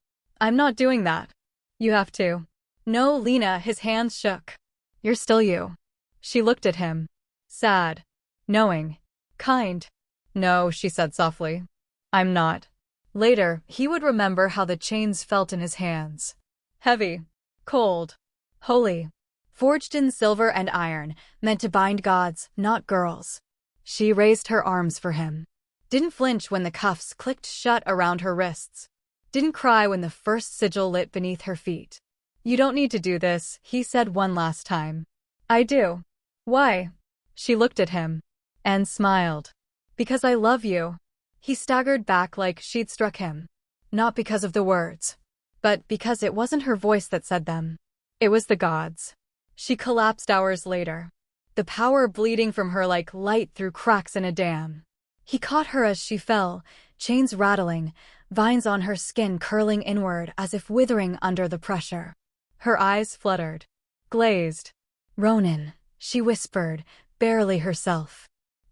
S1: I'm not doing that. You have to. No, Lina, his hands shook. You're still you. She looked at him. Sad. Knowing. Kind. No, she said softly. I'm not. Later, he would remember how the chains felt in his hands. Heavy. Cold. Holy. Forged in silver and iron, meant to bind gods, not girls. She raised her arms for him. Didn't flinch when the cuffs clicked shut around her wrists. Didn't cry when the first sigil lit beneath her feet. You don't need to do this, he said one last time. I do. Why? She looked at him. And smiled. Because I love you. He staggered back like she'd struck him. Not because of the words. But because it wasn't her voice that said them. It was the gods. She collapsed hours later. The power bleeding from her like light through cracks in a dam. He caught her as she fell, chains rattling, vines on her skin curling inward as if withering under the pressure. Her eyes fluttered. Glazed. Ronan, she whispered, barely herself.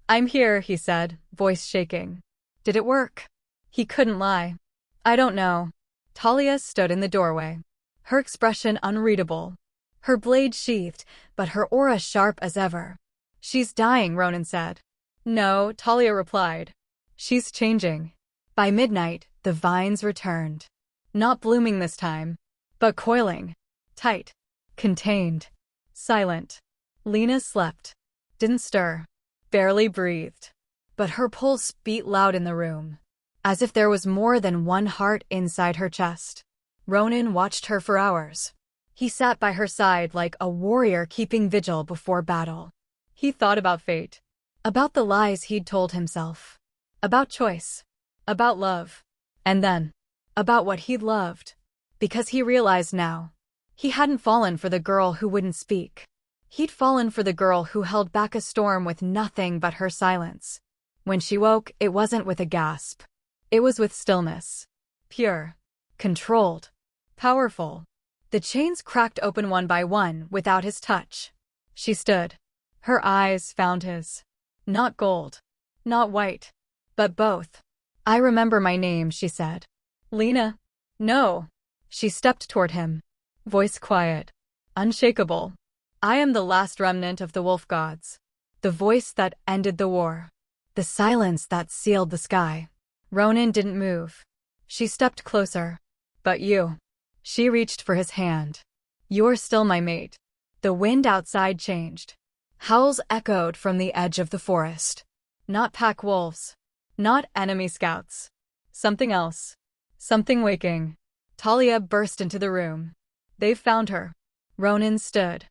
S1: I'm here, he said, voice shaking. Did it work? He couldn't lie. I don't know. Talia stood in the doorway. Her expression unreadable. Her blade sheathed, but her aura sharp as ever. She's dying, Ronan said. No, Talia replied. She's changing. By midnight, the vines returned. Not blooming this time, but coiling. Tight. Contained. Silent. Lina slept. Didn't stir. Barely breathed. But her pulse beat loud in the room. As if there was more than one heart inside her chest. Ronan watched her for hours. He sat by her side like a warrior keeping vigil before battle. He thought about fate. About the lies he'd told himself. About choice. About love. And then, about what he'd loved. Because he realized now. He hadn't fallen for the girl who wouldn't speak. He'd fallen for the girl who held back a storm with nothing but her silence. When she woke, it wasn't with a gasp. It was with stillness. Pure. Controlled. Powerful. The chains cracked open one by one without his touch. She stood. Her eyes found his. Not gold. Not white. But both. I remember my name, she said. Lina? No. She stepped toward him. Voice quiet. Unshakable. I am the last remnant of the wolf gods. The voice that ended the war. The silence that sealed the sky. Ronan didn't move. She stepped closer. But you. She reached for his hand. You're still my mate. The wind outside changed. Howls echoed from the edge of the forest. Not pack wolves. Not enemy scouts. Something else. Something waking. Talia burst into the room. They've found her. Ronan stood.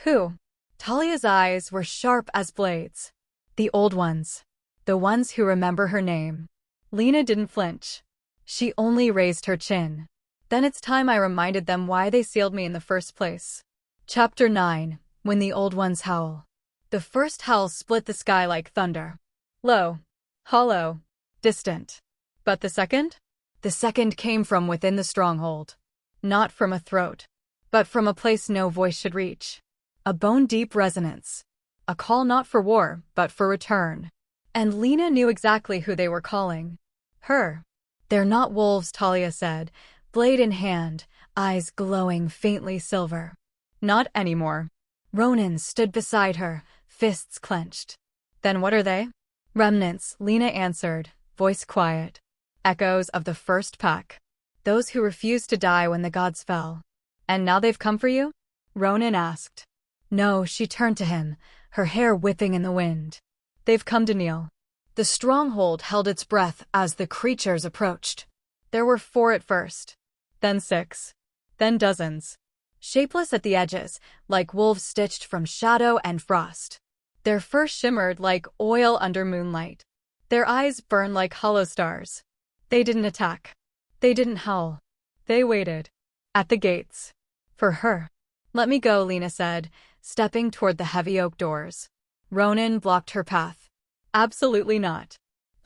S1: Who? Talia's eyes were sharp as blades. The old ones. The ones who remember her name. Lina didn't flinch. She only raised her chin. Then it's time I reminded them why they sealed me in the first place. Chapter 9. When the Old Ones Howl. The first howl split the sky like thunder. Low. Hollow. Distant. But the second? The second came from within the stronghold. Not from a throat. But from a place no voice should reach. A bone-deep resonance. A call not for war, but for return. And Lina knew exactly who they were calling. Her. They're not wolves, Talia said, blade in hand, eyes glowing faintly silver. Not anymore. Ronan stood beside her, fists clenched. Then what are they? Remnants, Lina answered, voice quiet. Echoes of the first pack. Those who refused to die when the gods fell. And now they've come for you? Ronan asked. No, she turned to him, her hair whipping in the wind. They've come to kneel. The stronghold held its breath as the creatures approached. There were 4 at first. Then 6. Then dozens. Shapeless at the edges, like wolves stitched from shadow and frost. Their fur shimmered like oil under moonlight. Their eyes burned like hollow stars. They didn't attack. They didn't howl. They waited. At the gates. For her. Let me go, Lina said, stepping toward the heavy oak doors. Ronan blocked her path. Absolutely not.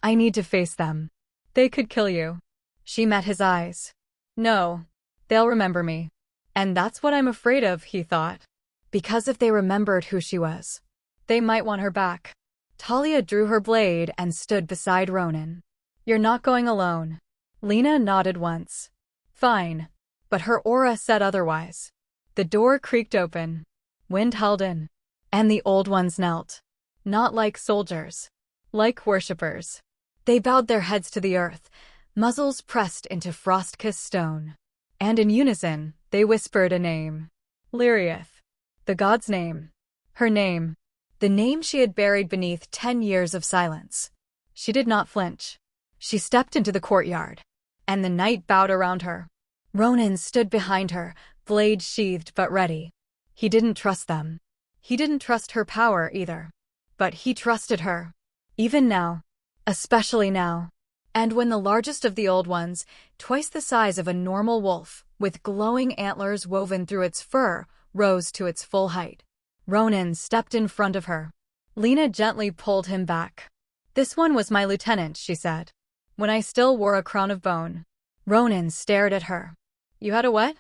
S1: I need to face them. They could kill you. She met his eyes. No. They'll remember me. And that's what I'm afraid of, he thought. Because if they remembered who she was, they might want her back. Talia drew her blade and stood beside Ronan. You're not going alone. Lina nodded once. Fine. But her aura said otherwise. The door creaked open. Wind held in. And the old ones knelt. Not like soldiers. Like worshippers. They bowed their heads to the earth, muzzles pressed into frost-kissed stone. And in unison, they whispered a name. Liriath. The god's name. Her name. The name she had buried beneath 10 years of silence. She did not flinch. She stepped into the courtyard. And the night bowed around her. Ronan stood behind her, blade sheathed but ready. He didn't trust them. He didn't trust her power either. But he trusted her. Even now. Especially now. And when the largest of the old ones, twice the size of a normal wolf, with glowing antlers woven through its fur, rose to its full height, Ronan stepped in front of her. Lina gently pulled him back. "This one was my lieutenant," she said. "When I still wore a crown of bone." Ronan stared at her. "You had a what?"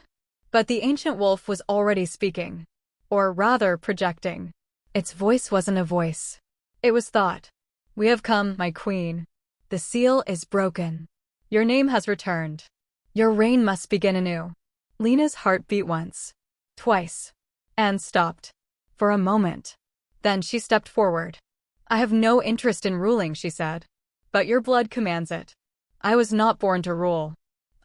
S1: But the ancient wolf was already speaking. Or rather, projecting. Its voice wasn't a voice. It was thought. "We have come, my queen. The seal is broken. Your name has returned. Your reign must begin anew." Lina's heart beat once. Twice. And stopped. For a moment. Then she stepped forward. "I have no interest in ruling," she said. "But your blood commands it. I was not born to rule.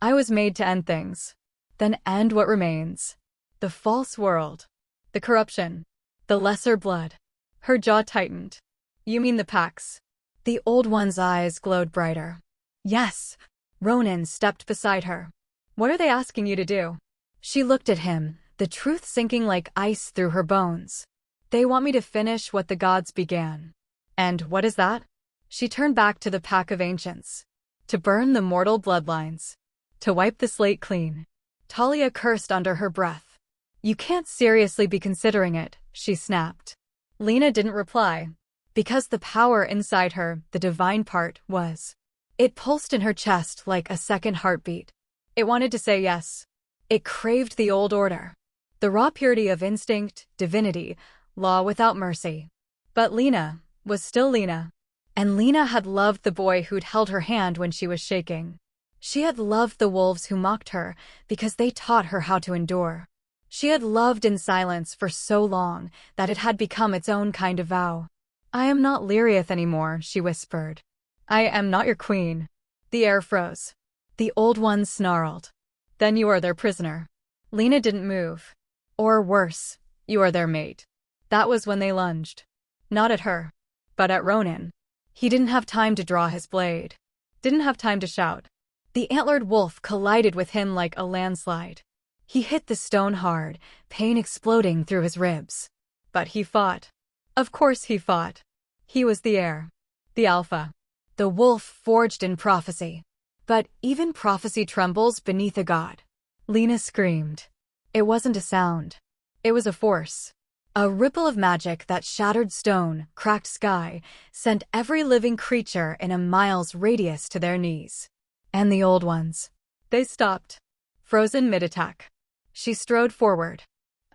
S1: I was made to end things. Then end what remains. The false world. The corruption. The lesser blood." Her jaw tightened. "You mean the packs?" The old one's eyes glowed brighter. "Yes." Ronan stepped beside her. "What are they asking you to do?" She looked at him, the truth sinking like ice through her bones. "They want me to finish what the gods began." "And what is that?" She turned back to the pack of ancients. "To burn the mortal bloodlines. To wipe the slate clean." Talia cursed under her breath. "You can't seriously be considering it," she snapped. Lina didn't reply. Because the power inside her, the divine part, was. It pulsed in her chest like a second heartbeat. It wanted to say yes. It craved the old order. The raw purity of instinct, divinity, law without mercy. But Lina was still Lina. And Lina had loved the boy who'd held her hand when she was shaking. She had loved the wolves who mocked her because they taught her how to endure. She had loved in silence for so long that it had become its own kind of vow. "I am not Liriath anymore," she whispered. "I am not your queen." The air froze. The old one snarled. "Then you are their prisoner." Lina didn't move. "Or worse, you are their mate." That was when they lunged. Not at her. But at Ronan. He didn't have time to draw his blade. Didn't have time to shout. The antlered wolf collided with him like a landslide. He hit the stone hard, pain exploding through his ribs. But he fought. Of course he fought. He was the heir. The alpha. The wolf forged in prophecy. But even prophecy trembles beneath a god. Lina screamed. It wasn't a sound. It was a force. A ripple of magic that shattered stone, cracked sky, sent every living creature in a mile's radius to their knees. And the old ones. They stopped. Frozen mid-attack. She strode forward.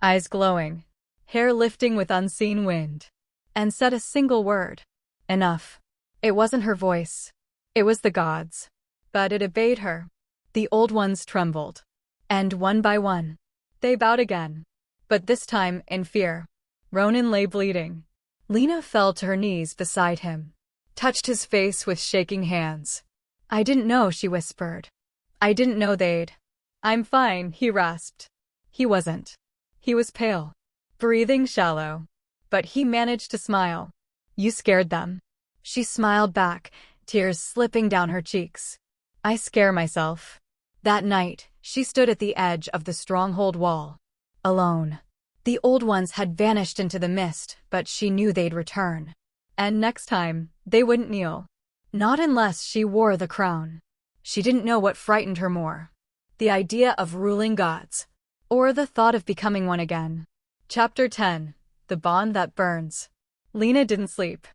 S1: Eyes glowing. Hair lifting with unseen wind. And said a single word. Enough. It wasn't her voice. It was the gods. But it obeyed her. The old ones trembled. And one by one, they bowed again. But this time, in fear. Ronan lay bleeding. Lina fell to her knees beside him. Touched his face with shaking hands. "I didn't know," she whispered. "I didn't know they'd." "I'm fine," he rasped. He wasn't. He was pale. Breathing shallow. But he managed to smile. "You scared them." She smiled back, tears slipping down her cheeks. "I scare myself." That night, she stood at the edge of the stronghold wall. Alone. The old ones had vanished into the mist, but she knew they'd return. And next time, they wouldn't kneel. Not unless she wore the crown. She didn't know what frightened her more. The idea of ruling gods. Or the thought of becoming one again. Chapter 10. The Bond That Burns. Lina didn't sleep.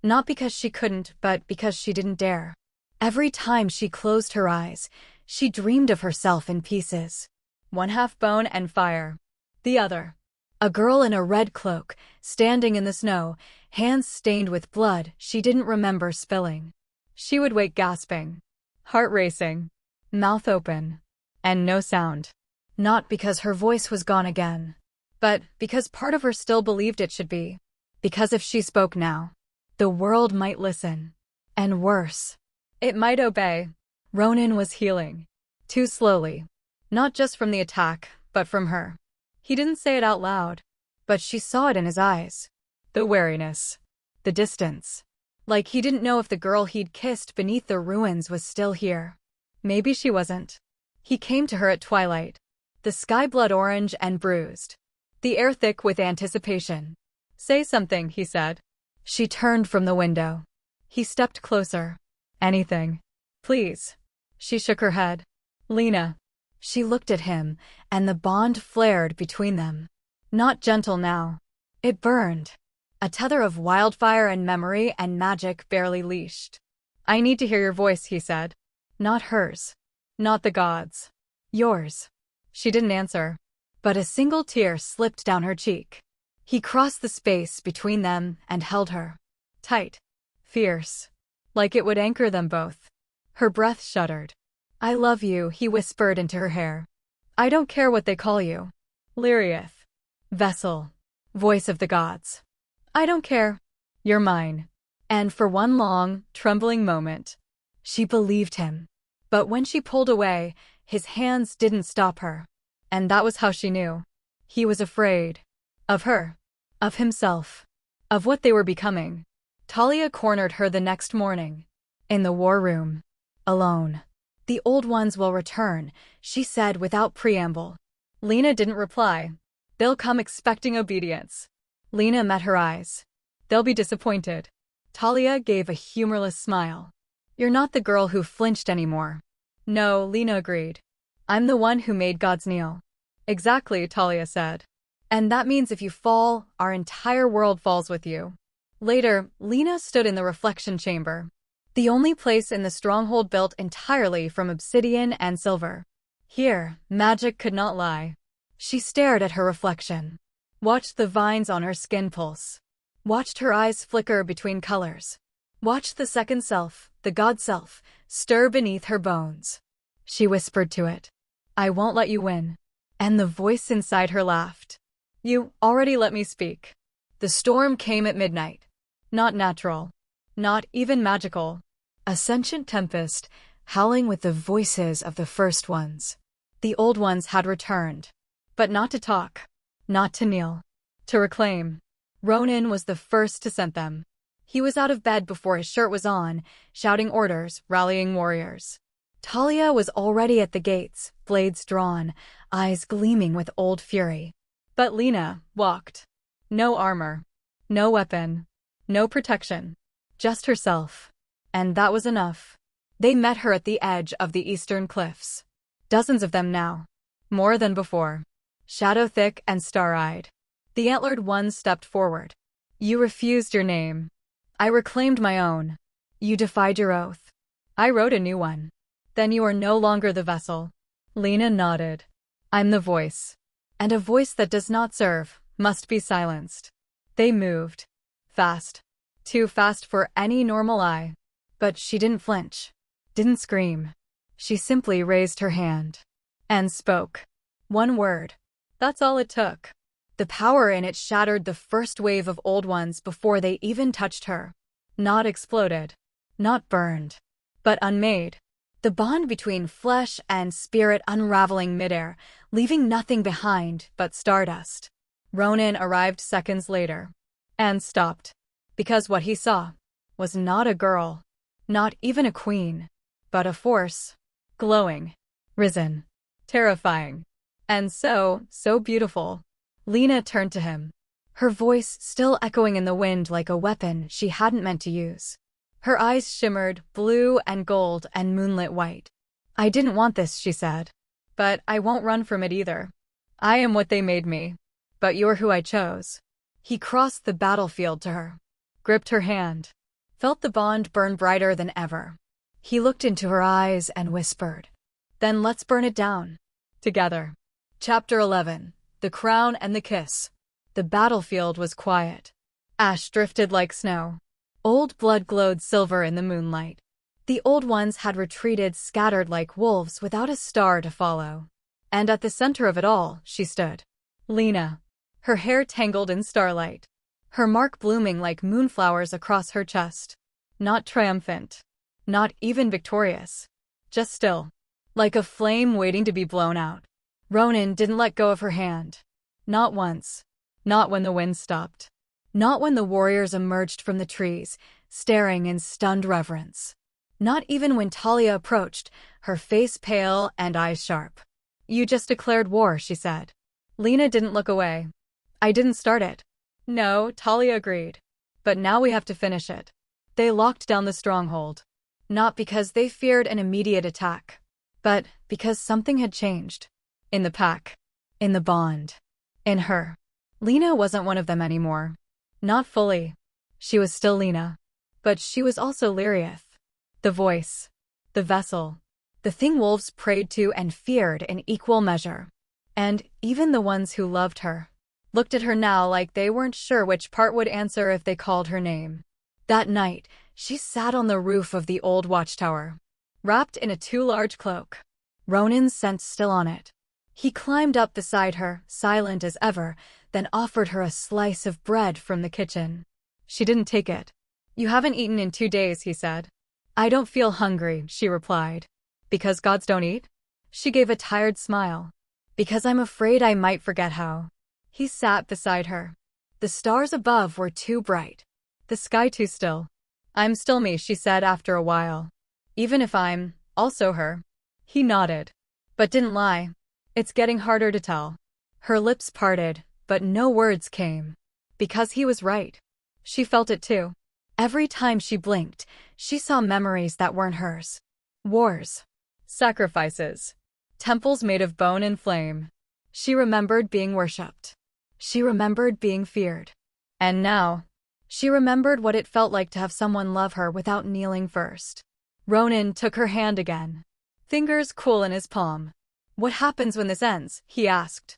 S1: Not because she couldn't, but because she didn't dare. Every time she closed her eyes, she dreamed of herself in pieces. One half bone and fire. The other. A girl in a red cloak, standing in the snow, hands stained with blood she didn't remember spilling. She would wake gasping. Heart racing. Mouth open. And no sound. Not because her voice was gone again, but because part of her still believed it should be. Because if she spoke now, the world might listen. And worse, it might obey. Ronan was healing. Too slowly. Not just from the attack, but from her. He didn't say it out loud, but she saw it in his eyes. The wariness. The distance. Like he didn't know if the girl he'd kissed beneath the ruins was still here. Maybe she wasn't. He came to her at twilight. The sky blood orange and bruised. The air thick with anticipation. "Say something," he said. She turned from the window. He stepped closer. "Anything. Please." She shook her head. "Lina." She looked at him, and the bond flared between them. Not gentle now. It burned. A tether of wildfire and memory and magic barely leashed. "I need to hear your voice," he said. "Not hers. Not the gods. Yours." She didn't answer, but a single tear slipped down her cheek. He crossed the space between them and held her. Tight. Fierce. Like it would anchor them both. Her breath shuddered. "I love you," he whispered into her hair. "I don't care what they call you. Liriath. Vessel. Voice of the gods. I don't care. You're mine." And for one long, trembling moment, she believed him. But when she pulled away, his hands didn't stop her. And that was how she knew. He was afraid. Of her. Of himself. Of what they were becoming. Talia cornered her the next morning. In the war room. Alone. "The old ones will return," she said without preamble. Lina didn't reply. "They'll come expecting obedience." Lina met her eyes. "They'll be disappointed." Talia gave a humorless smile. "You're not the girl who flinched anymore." "No," Lina agreed. "I'm the one who made gods kneel." "Exactly," Talia said. "And that means if you fall, our entire world falls with you." Later, Lina stood in the reflection chamber. The only place in the stronghold built entirely from obsidian and silver. Here, magic could not lie. She stared at her reflection. Watched the vines on her skin pulse. Watched her eyes flicker between colors. Watched the second self, the god self, stir beneath her bones. She whispered to it. "I won't let you win." And the voice inside her laughed. "You already let me speak." The storm came at midnight. Not natural. Not even magical. A sentient tempest, howling with the voices of the first ones. The old ones had returned. But not to talk. Not to kneel. To reclaim. Ronan was the first to scent them. He was out of bed before his shirt was on, shouting orders, rallying warriors. Talia was already at the gates, blades drawn, eyes gleaming with old fury. But Lina walked. No armor. No weapon. No protection. Just herself. And that was enough. They met her at the edge of the eastern cliffs. Dozens of them now. More than before. Shadow-thick and star-eyed. The antlered one stepped forward. "You refused your name. I reclaimed my own. You defied your oath. I wrote a new one. Then you are no longer the vessel." Lina nodded. "I'm the voice. And a voice that does not serve must be silenced." They moved. Fast. Too fast for any normal eye. But she didn't flinch. Didn't scream. She simply raised her hand. And spoke. One word. That's all it took. The power in it shattered the first wave of old ones before they even touched her. Not exploded. Not burned. But unmade. The bond between flesh and spirit unraveling midair, leaving nothing behind but stardust. Ronan arrived seconds later. And stopped. Because what he saw was not a girl. Not even a queen. But a force. Glowing. Risen. Terrifying. And so beautiful. Lina turned to him. Her voice still echoing in the wind like a weapon she hadn't meant to use. Her eyes shimmered, blue and gold and moonlit white. "I didn't want this," she said. "But I won't run from it either. I am what they made me. But you're who I chose." He crossed the battlefield to her. Gripped her hand. Felt the bond burn brighter than ever. He looked into her eyes and whispered. "Then let's burn it down. Together." Chapter 11. The Crown and the Kiss. The battlefield was quiet. Ash drifted like snow. Old blood glowed silver in the moonlight. The old ones had retreated scattered like wolves without a star to follow. And at the center of it all, she stood. Lina. Her hair tangled in starlight. Her mark blooming like moonflowers across her chest. Not triumphant. Not even victorious. Just still. Like a flame waiting to be blown out. Ronan didn't let go of her hand. Not once. Not when the wind stopped. Not when the warriors emerged from the trees, staring in stunned reverence. Not even when Talia approached, her face pale and eyes sharp. You just declared war, she said. Lina didn't look away. I didn't start it. No, Talia agreed. But now we have to finish it. They locked down the stronghold. Not because they feared an immediate attack, but because something had changed. In the pack. In the bond. In her. Lina wasn't one of them anymore. Not fully. She was still Lina. But she was also Liriath. The voice. The vessel. The thing wolves prayed to and feared in equal measure. And even the ones who loved her looked at her now like they weren't sure which part would answer if they called her name. That night, she sat on the roof of the old watchtower, wrapped in a too large cloak. Ronan's scent still on it. He climbed up beside her, silent as ever, then offered her a slice of bread from the kitchen. She didn't take it. You haven't eaten in 2 days, he said. I don't feel hungry, she replied. Because gods don't eat? She gave a tired smile. Because I'm afraid I might forget how. He sat beside her. The stars above were too bright. The sky too still. I'm still me, she said after a while. Even if I'm also her. He nodded. But didn't lie. It's getting harder to tell. Her lips parted, but no words came. Because he was right. She felt it too. Every time she blinked, she saw memories that weren't hers. Wars. Sacrifices. Temples made of bone and flame. She remembered being worshipped. She remembered being feared. And now, she remembered what it felt like to have someone love her without kneeling first. Ronan took her hand again. Fingers cool in his palm. What happens when this ends? He asked.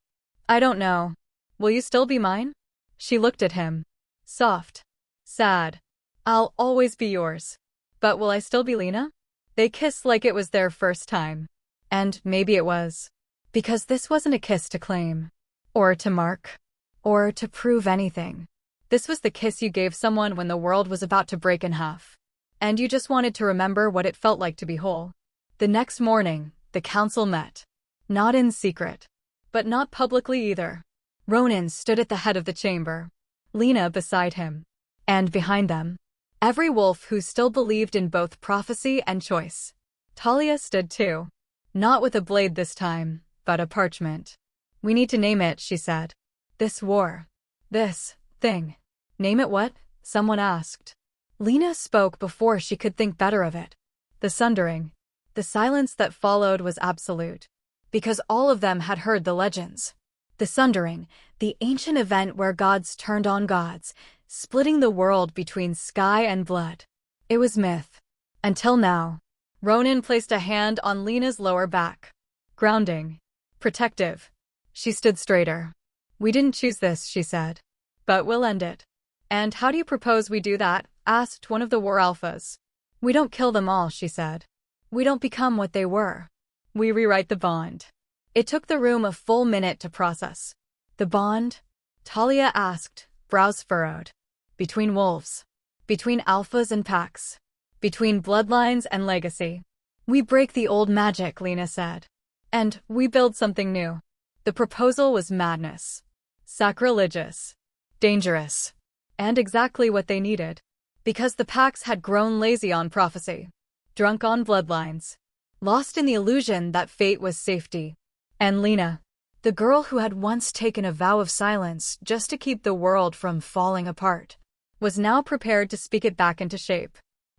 S1: I don't know. Will you still be mine? She looked at him. Soft. Sad. I'll always be yours. But will I still be Lina? They kissed like it was their first time. And maybe it was. Because this wasn't a kiss to claim. Or to mark. Or to prove anything. This was the kiss you gave someone when the world was about to break in half. And you just wanted to remember what it felt like to be whole. The next morning, the council met. Not in secret. But not publicly either. Ronan stood at the head of the chamber. Lina beside him. And behind them, every wolf who still believed in both prophecy and choice. Talia stood too. Not with a blade this time, but a parchment. We need to name it, she said. This war. This thing. Name it what? Someone asked. Lina spoke before she could think better of it. The sundering. The silence that followed was absolute. Because all of them had heard the legends. The sundering, the ancient event where gods turned on gods, splitting the world between sky and blood. It was myth. Until now. Ronan placed a hand on Lina's lower back. Grounding. Protective. She stood straighter. We didn't choose this, she said. But we'll end it. And how do you propose we do that? Asked one of the war alphas. We don't kill them all, she said. We don't become what they were. We rewrite the bond. It took the room a full minute to process. The bond? Talia asked, brows furrowed. Between wolves. Between alphas and packs. Between bloodlines and legacy. We break the old magic, Lina said. And we build something new. The proposal was madness. Sacrilegious. Dangerous. And exactly what they needed. Because the packs had grown lazy on prophecy. Drunk on bloodlines. Lost in the illusion that fate was safety. And Lina, the girl who had once taken a vow of silence just to keep the world from falling apart, was now prepared to speak it back into shape.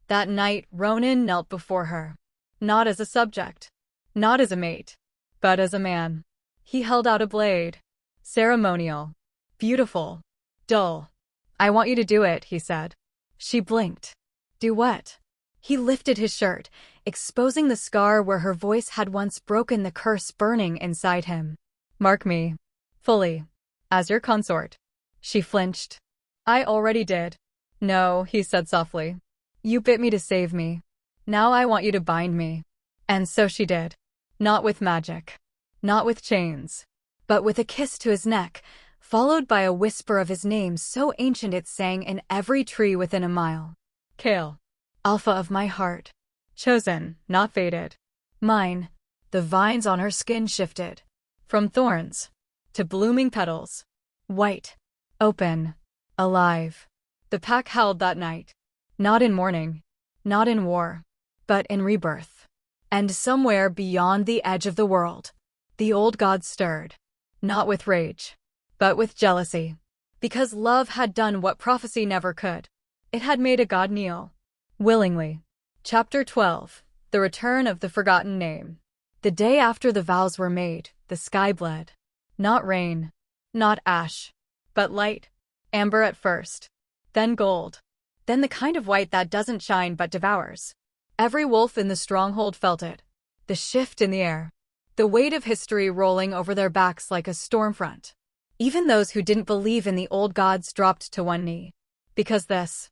S1: That night, Ronan knelt before her. Not as a subject. Not as a mate. But as a man. He held out a blade. Ceremonial. Beautiful. Dull. I want you to do it, he said. She blinked. Do what? He lifted his shirt, exposing the scar where her voice had once broken the curse burning inside him. Mark me. Fully. As your consort. She flinched. I already did. No, he said softly. You bit me to save me. Now I want you to bind me. And so she did. Not with magic. Not with chains, but with a kiss to his neck, followed by a whisper of his name so ancient it sang in every tree within a mile. Kale. Alpha of my heart. Chosen, not fated. Mine. The vines on her skin shifted. From thorns to blooming petals. White. Open. Alive. The pack howled that night. Not in mourning. Not in war. But in rebirth. And somewhere beyond the edge of the world, the old god stirred. Not with rage, but with jealousy. Because love had done what prophecy never could. It had made a god kneel. Willingly. Chapter 12. The Return of the Forgotten Name. The day after the vows were made, the sky bled. Not rain. Not ash. But light. Amber at first. Then gold. Then the kind of white that doesn't shine but devours. Every wolf in the stronghold felt it. The shift in the air. The weight of history rolling over their backs like a storm front. Even those who didn't believe in the old gods dropped to one knee. Because this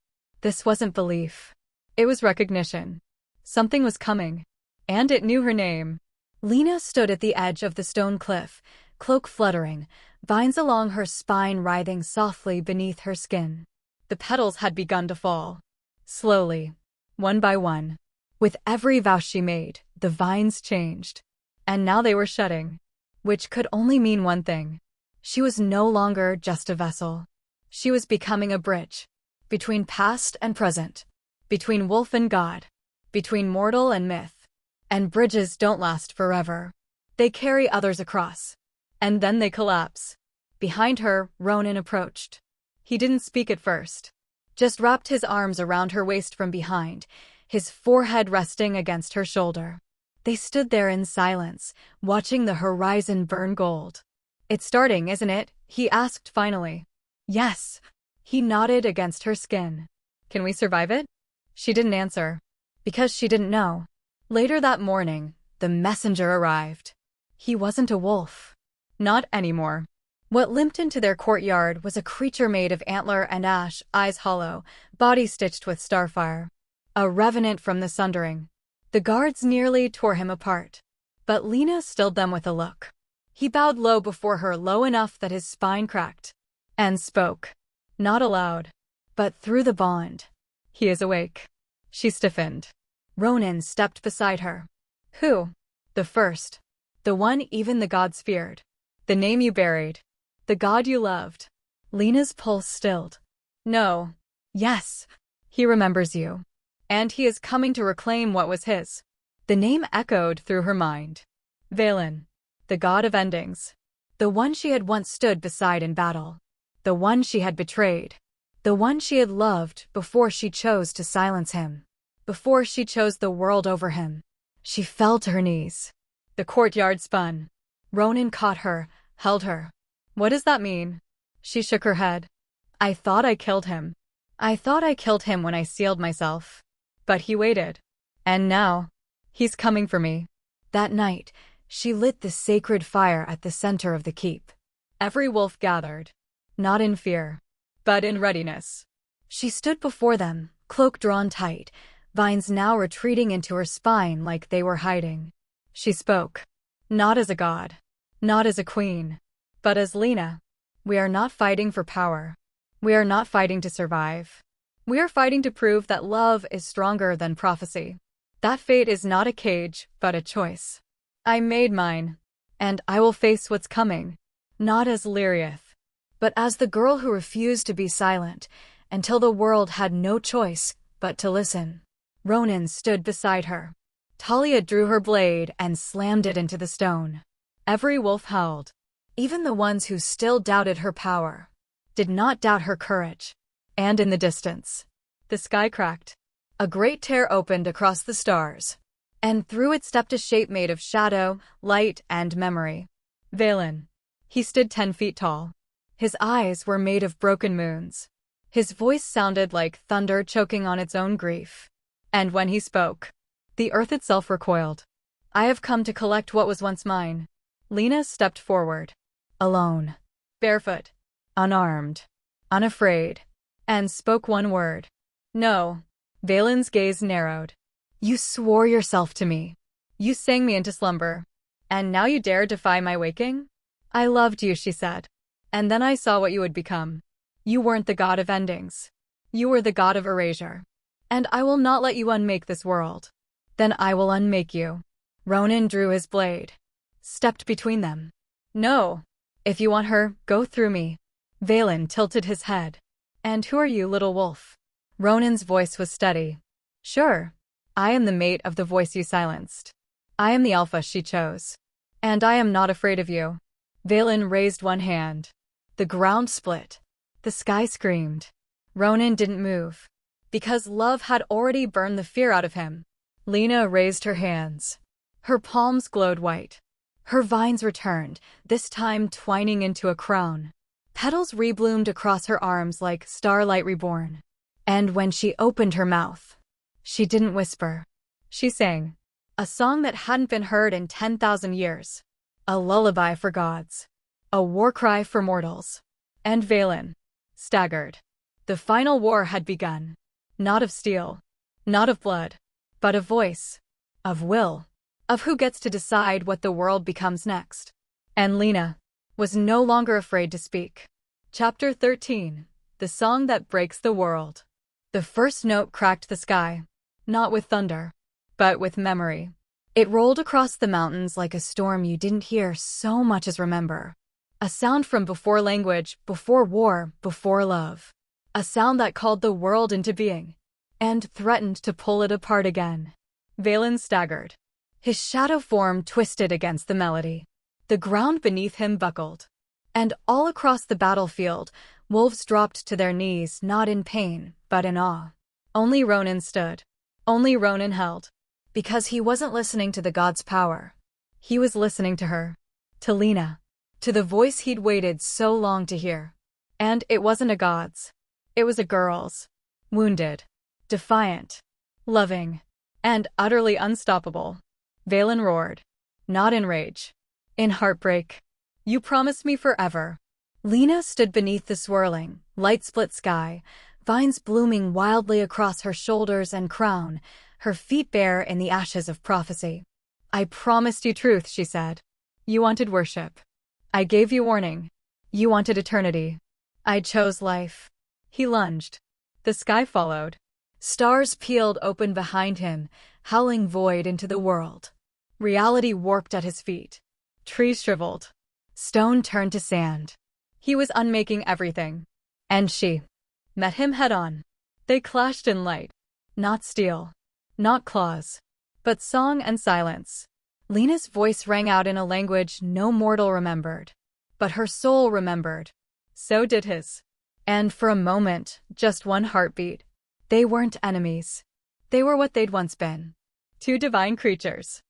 S1: wasn't belief. It was recognition. Something was coming. And it knew her name. Lina stood at the edge of the stone cliff, cloak fluttering, vines along her spine writhing softly beneath her skin. The petals had begun to fall. Slowly. One by one. With every vow she made, the vines changed. And now they were shedding. Which could only mean one thing. She was no longer just a vessel. She was becoming a bridge. Between past and present. Between wolf and god. Between mortal and myth. And bridges don't last forever. They carry others across. And then they collapse. Behind her, Ronan approached. He didn't speak at first. Just wrapped his arms around her waist from behind, his forehead resting against her shoulder. They stood there in silence, watching the horizon burn gold. It's starting, isn't it? He asked finally. Yes. He nodded against her skin. Can we survive it? She didn't answer. Because she didn't know. Later that morning, the messenger arrived. He wasn't a wolf. Not anymore. What limped into their courtyard was a creature made of antler and ash, eyes hollow, body stitched with starfire. A revenant from the sundering. The guards nearly tore him apart. But Lina stilled them with a look. He bowed low before her, low enough that his spine cracked. And spoke. Not aloud. But through the bond. He is awake. She stiffened. Ronan stepped beside her. Who? The first. The one even the gods feared. The name you buried. The god you loved. Lina's pulse stilled. No. Yes. He remembers you. And he is coming to reclaim what was his. The name echoed through her mind. Valen. The god of endings. The one she had once stood beside in battle. The one she had betrayed. The one she had loved before she chose to silence him. Before she chose the world over him. She fell to her knees. The courtyard spun. Ronan caught her, held her. What does that mean? She shook her head. I thought I killed him. I thought I killed him when I sealed myself. But he waited. And now, he's coming for me. That night, she lit the sacred fire at the center of the keep. Every wolf gathered. Not in fear, but in readiness. She stood before them, cloak drawn tight, vines now retreating into her spine like they were hiding. She spoke. Not as a god. Not as a queen. But as Lina. We are not fighting for power. We are not fighting to survive. We are fighting to prove that love is stronger than prophecy. That fate is not a cage, but a choice. I made mine. And I will face what's coming. Not as Liriath, but as the girl who refused to be silent, until the world had no choice but to listen. Ronan stood beside her. Talia drew her blade and slammed it into the stone. Every wolf howled. Even the ones who still doubted her power did not doubt her courage. And in the distance, the sky cracked. A great tear opened across the stars. And through it stepped a shape made of shadow, light, and memory. Valen. He stood 10 feet tall. His eyes were made of broken moons. His voice sounded like thunder choking on its own grief. And when he spoke, the earth itself recoiled. I have come to collect what was once mine. Lina stepped forward. Alone. Barefoot. Unarmed. Unafraid. And spoke one word. No. Valen's gaze narrowed. You swore yourself to me. You sang me into slumber. And now you dare defy my waking? I loved you, she said. And then I saw what you would become. You weren't the god of endings. You were the god of erasure. And I will not let you unmake this world. Then I will unmake you. Ronan drew his blade. Stepped between them. No. If you want her, go through me. Valen tilted his head. And who are you, little wolf? Ronan's voice was steady. Sure. I am the mate of the voice you silenced. I am the alpha she chose. And I am not afraid of you. Valen raised one hand. The ground split. The sky screamed. Ronan didn't move. Because love had already burned the fear out of him. Lina raised her hands. Her palms glowed white. Her vines returned, this time twining into a crown. Petals rebloomed across her arms like starlight reborn. And when she opened her mouth, she didn't whisper. She sang. A song that hadn't been heard in 10,000 years. A lullaby for gods. A war cry for mortals. And Valen staggered. The final war had begun. Not of steel. Not of blood. But of voice. Of will. Of who gets to decide what the world becomes next. And Lina was no longer afraid to speak. Chapter 13. The Song That Breaks the World. The first note cracked the sky. Not with thunder, but with memory. It rolled across the mountains like a storm you didn't hear so much as remember. A sound from before language, before war, before love. A sound that called the world into being. And threatened to pull it apart again. Valen staggered. His shadow form twisted against the melody. The ground beneath him buckled. And all across the battlefield, wolves dropped to their knees, not in pain, but in awe. Only Ronan stood. Only Ronan held. Because he wasn't listening to the god's power. He was listening to her. To Lina. To the voice he'd waited so long to hear. And it wasn't a god's. It was a girl's. Wounded. Defiant. Loving. And utterly unstoppable. Valen roared. Not in rage. In heartbreak. You promised me forever. Lina stood beneath the swirling, light-split sky, vines blooming wildly across her shoulders and crown, her feet bare in the ashes of prophecy. I promised you truth, she said. You wanted worship. I gave you warning. You wanted eternity. I chose life. He lunged. The sky followed. Stars peeled open behind him, howling void into the world. Reality warped at his feet. Trees shriveled. Stone turned to sand. He was unmaking everything. And she met him head-on. They clashed in light. Not steel. Not claws. But song and silence. Lina's voice rang out in a language no mortal remembered. But her soul remembered. So did his. And for a moment, just one heartbeat. They weren't enemies. They were what they'd once been. Two divine creatures.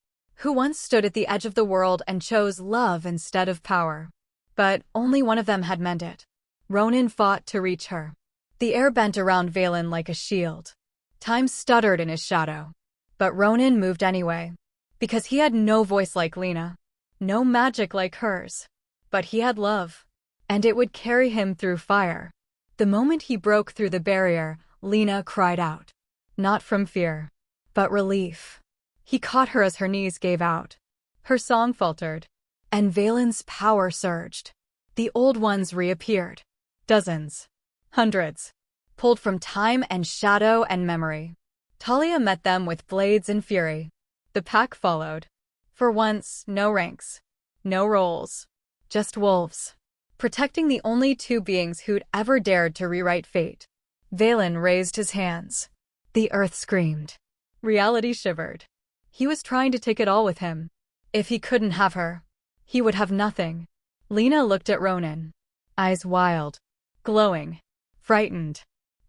S1: Who once stood at the edge of the world and chose love instead of power. But only one of them had meant it. Ronan fought to reach her. The air bent around Valen like a shield. Time stuttered in his shadow. But Ronan moved anyway. Because he had no voice like Lina. No magic like hers. But he had love. And it would carry him through fire. The moment he broke through the barrier, Lina cried out. Not from fear. But relief. He caught her as her knees gave out. Her song faltered. And Valen's power surged. The old ones reappeared. Dozens. Hundreds. Pulled from time and shadow and memory. Talia met them with blades and fury. The pack followed. For once, no ranks. No roles. Just wolves. Protecting the only two beings who'd ever dared to rewrite fate. Valen raised his hands. The earth screamed. Reality shivered. He was trying to take it all with him. If he couldn't have her, he would have nothing. Lina looked at Ronan. Eyes wild. Glowing. Frightened.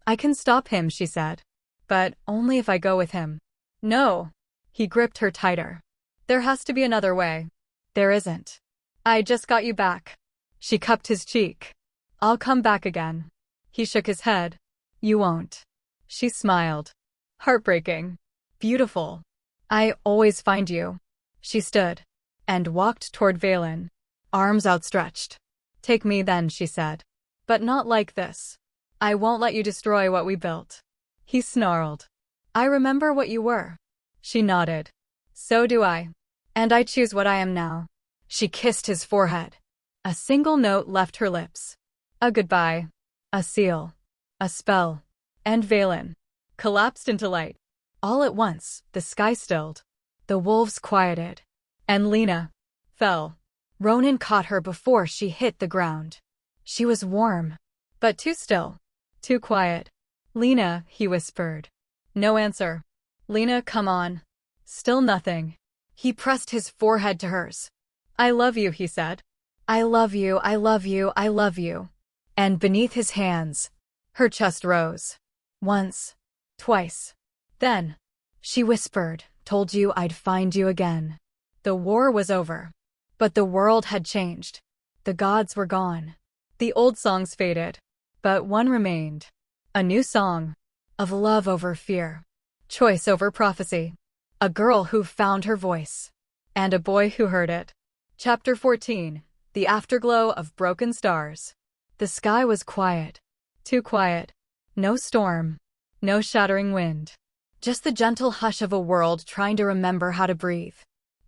S1: I can stop him, she said. But only if I go with him. No. He gripped her tighter. There has to be another way. There isn't. I just got you back. She cupped his cheek. I'll come back again. He shook his head. You won't. She smiled. Heartbreaking. Beautiful. I always find you. She stood. And walked toward Valen. Arms outstretched. Take me then, she said. But not like this. I won't let you destroy what we built. He snarled. I remember what you were. She nodded. So do I. And I choose what I am now. She kissed his forehead. A single note left her lips. A goodbye. A seal. A spell. And Valen collapsed into light. All at once, the sky stilled. The wolves quieted. And Lina fell. Ronan caught her before she hit the ground. She was warm, but too still. Too quiet. Lina, he whispered. No answer. Lina, come on. Still nothing. He pressed his forehead to hers. I love you, he said. I love you, I love you, I love you. And beneath his hands, her chest rose. Once. Twice. Then, she whispered, told you I'd find you again. The war was over. But the world had changed. The gods were gone. The old songs faded. But one remained. A new song. Of love over fear. Choice over prophecy. A girl who found her voice. And a boy who heard it. Chapter 14. The Afterglow of Broken Stars. The sky was quiet. Too quiet. No storm. No shattering wind. Just the gentle hush of a world trying to remember how to breathe.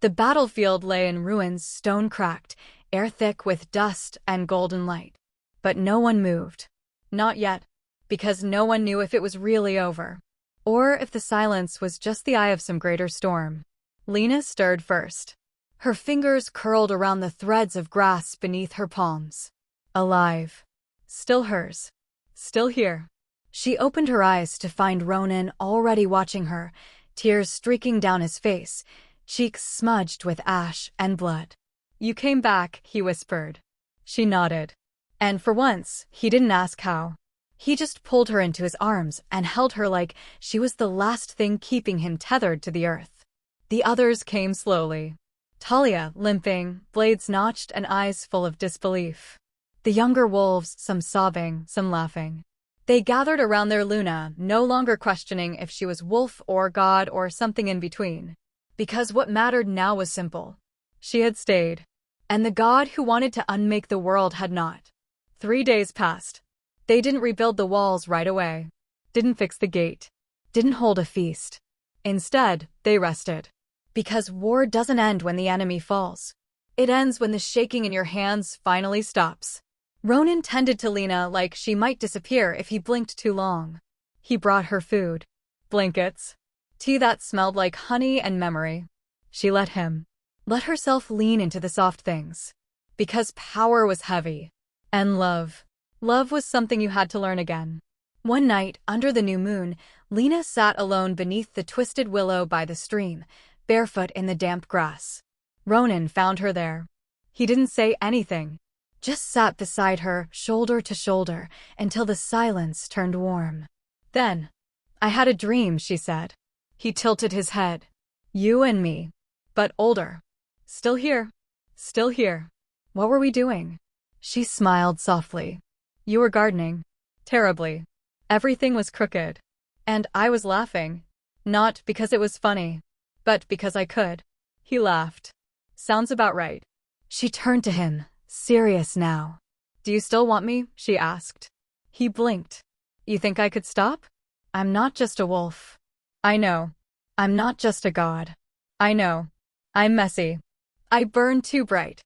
S1: The battlefield lay in ruins, stone-cracked, air thick with dust and golden light. But no one moved. Not yet. Because no one knew if it was really over. Or if the silence was just the eye of some greater storm. Lina stirred first. Her fingers curled around the threads of grass beneath her palms. Alive. Still hers. Still here. She opened her eyes to find Ronan already watching her, tears streaking down his face, cheeks smudged with ash and blood. You came back, he whispered. She nodded. And for once, he didn't ask how. He just pulled her into his arms and held her like she was the last thing keeping him tethered to the earth. The others came slowly. Talia, limping, blades notched and eyes full of disbelief. The younger wolves, some sobbing, some laughing. They gathered around their Luna, no longer questioning if she was wolf or god or something in between. Because what mattered now was simple. She had stayed. And the god who wanted to unmake the world had not. 3 days passed. They didn't rebuild the walls right away. Didn't fix the gate. Didn't hold a feast. Instead, they rested. Because war doesn't end when the enemy falls. It ends when the shaking in your hands finally stops. Ronan tended to Lina like she might disappear if he blinked too long. He brought her food. Blankets. Tea that smelled like honey and memory. She let him. Let herself lean into the soft things. Because power was heavy. And love. Love was something you had to learn again. One night, under the new moon, Lina sat alone beneath the twisted willow by the stream, barefoot in the damp grass. Ronan found her there. He didn't say anything. Just sat beside her, shoulder to shoulder, until the silence turned warm. Then, I had a dream, she said. He tilted his head. You and me. But older. Still here. Still here. What were we doing? She smiled softly. You were gardening. Terribly. Everything was crooked. And I was laughing. Not because it was funny. But because I could. He laughed. Sounds about right. She turned to him. Serious now. Do you still want me? She asked. He blinked. You think I could stop? I'm not just a wolf. I know. I'm not just a god. I know. I'm messy. I burn too bright.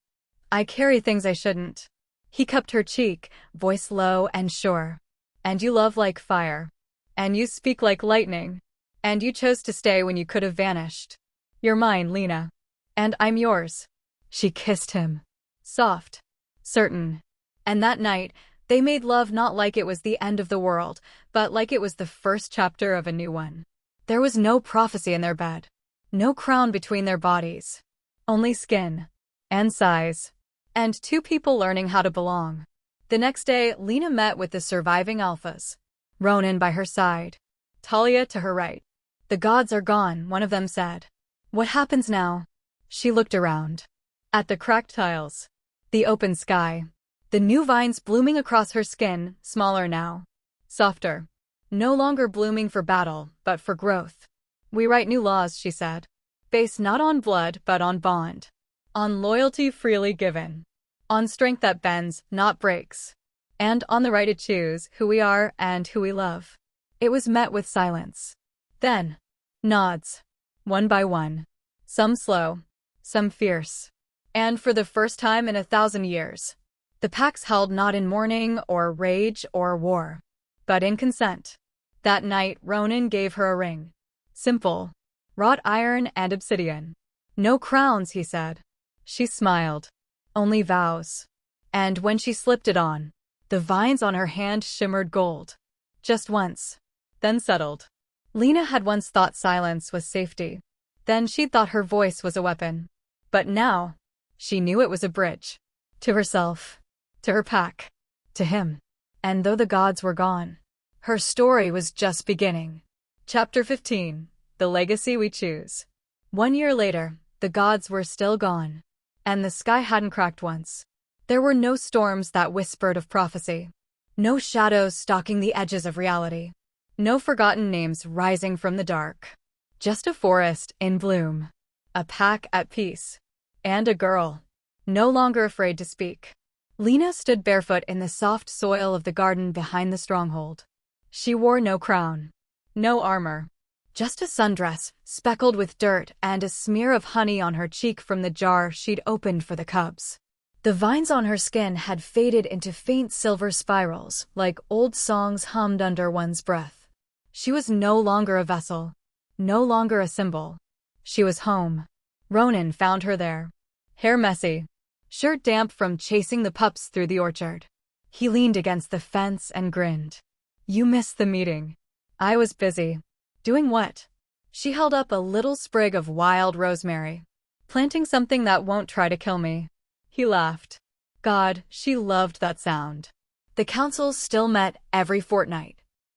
S1: I carry things I shouldn't. He cupped her cheek, voice low and sure. And you love like fire. And you speak like lightning. And you chose to stay when you could have vanished. You're mine, Lina. And I'm yours. She kissed him. Soft. Certain. And that night, they made love not like it was the end of the world, but like it was the first chapter of a new one. There was no prophecy in their bed. No crown between their bodies. Only skin. And size. And two people learning how to belong. The next day, Lina met with the surviving alphas. Ronan by her side. Talia to her right. The gods are gone, one of them said. What happens now? She looked around. At the cracked tiles. The open sky. The new vines blooming across her skin, smaller now. Softer. No longer blooming for battle, but for growth. We write new laws, she said. Based not on blood, but on bond. On loyalty freely given. On strength that bends, not breaks. And on the right to choose who we are and who we love. It was met with silence. Then, nods. One by one. Some slow. some fierce. And for the first time in 1,000 years, the packs held not in mourning or rage or war, but in consent. That night, Ronan gave her a ring. Simple. Wrought iron and obsidian. No crowns, he said. She smiled. Only vows. And when she slipped it on, the vines on her hand shimmered gold. Just once. Then settled. Lina had once thought silence was safety. Then she'd thought her voice was a weapon. But now, she knew it was a bridge. To herself. To her pack. To him. And though the gods were gone, her story was just beginning. Chapter 15. The Legacy We Choose. 1 year later, the gods were still gone. And the sky hadn't cracked once. There were no storms that whispered of prophecy. No shadows stalking the edges of reality. No forgotten names rising from the dark. Just a forest in bloom. A pack at peace. And a girl, no longer afraid to speak. Lina stood barefoot in the soft soil of the garden behind the stronghold. She wore no crown. No armor. Just a sundress, speckled with dirt and a smear of honey on her cheek from the jar she'd opened for the cubs. The vines on her skin had faded into faint silver spirals, like old songs hummed under one's breath. She was no longer a vessel. No longer a symbol. She was home. Ronan found her there. Hair messy. Shirt damp from chasing the pups through the orchard. He leaned against the fence and grinned. You missed the meeting. I was busy. Doing what? She held up a little sprig of wild rosemary. Planting something that won't try to kill me. He laughed. God, she loved that sound. The councils still met every fortnight.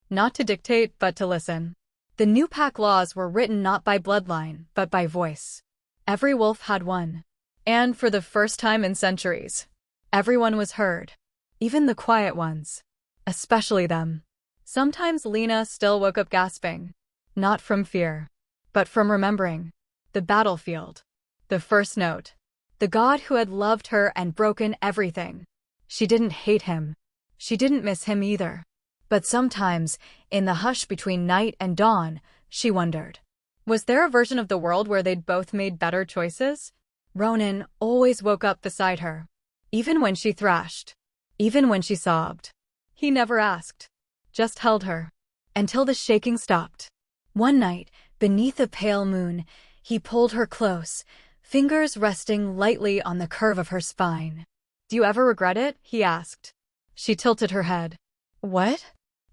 S1: Not to dictate, but to listen. The new pack laws were written not by bloodline, but by voice. Every wolf had one. And for the first time in centuries, everyone was heard. Even the quiet ones. Especially them. Sometimes Lina still woke up gasping. Not from fear, but from remembering. The battlefield. The first note. The god who had loved her and broken everything. She didn't hate him. She didn't miss him either. But sometimes, in the hush between night and dawn, she wondered. Was there a version of the world where they'd both made better choices? Ronan always woke up beside her. Even when she thrashed. Even when she sobbed. He never asked. Just held her. Until the shaking stopped. One night, beneath a pale moon, he pulled her close, fingers resting lightly on the curve of her spine. Do you ever regret it? He asked. She tilted her head. What?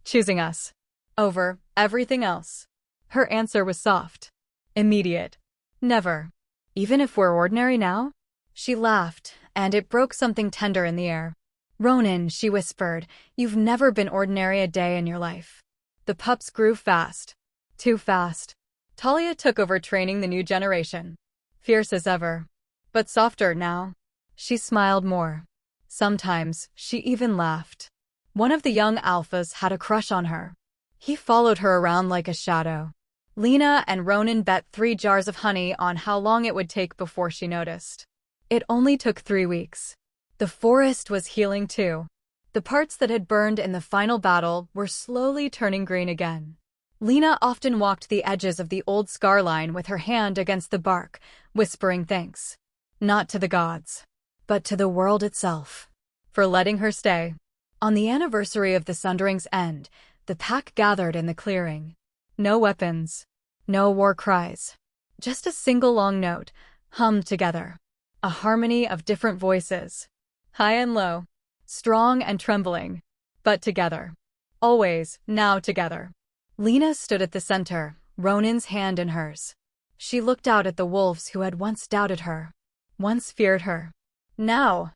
S1: Choosing us. Over everything else. Her answer was soft. Immediate. Never. Even if we're ordinary now? She laughed, and it broke something tender in the air. Ronan, she whispered, you've never been ordinary a day in your life. The pups grew fast. Too fast. Talia took over training the new generation. Fierce as ever. But softer now. She smiled more. Sometimes, she even laughed. One of the young alphas had a crush on her. He followed her around like a shadow. Lina and Ronan bet 3 jars of honey on how long it would take before she noticed. It only took 3 weeks. The forest was healing too. The parts that had burned in the final battle were slowly turning green again. Lina often walked the edges of the old scar line with her hand against the bark, whispering thanks. Not to the gods, but to the world itself. For letting her stay. On the anniversary of the Sundering's end, the pack gathered in the clearing. No weapons. No war cries. Just a single long note, hummed together. A harmony of different voices. High and low. Strong and trembling. But together. Always, now together. Lina stood at the center, Ronan's hand in hers. She looked out at the wolves who had once doubted her. Once feared her. Now,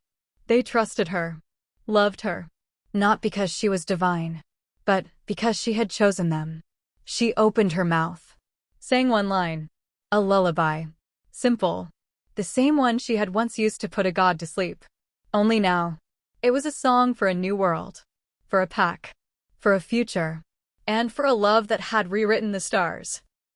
S1: they trusted her. Loved her. Not because she was divine, but because she had chosen them. She opened her mouth. Sang one line. A lullaby. Simple. The same one she had once used to put a god to sleep. Only now. It was a song for a new world. For a pack. For a future. And for a love that had rewritten the stars.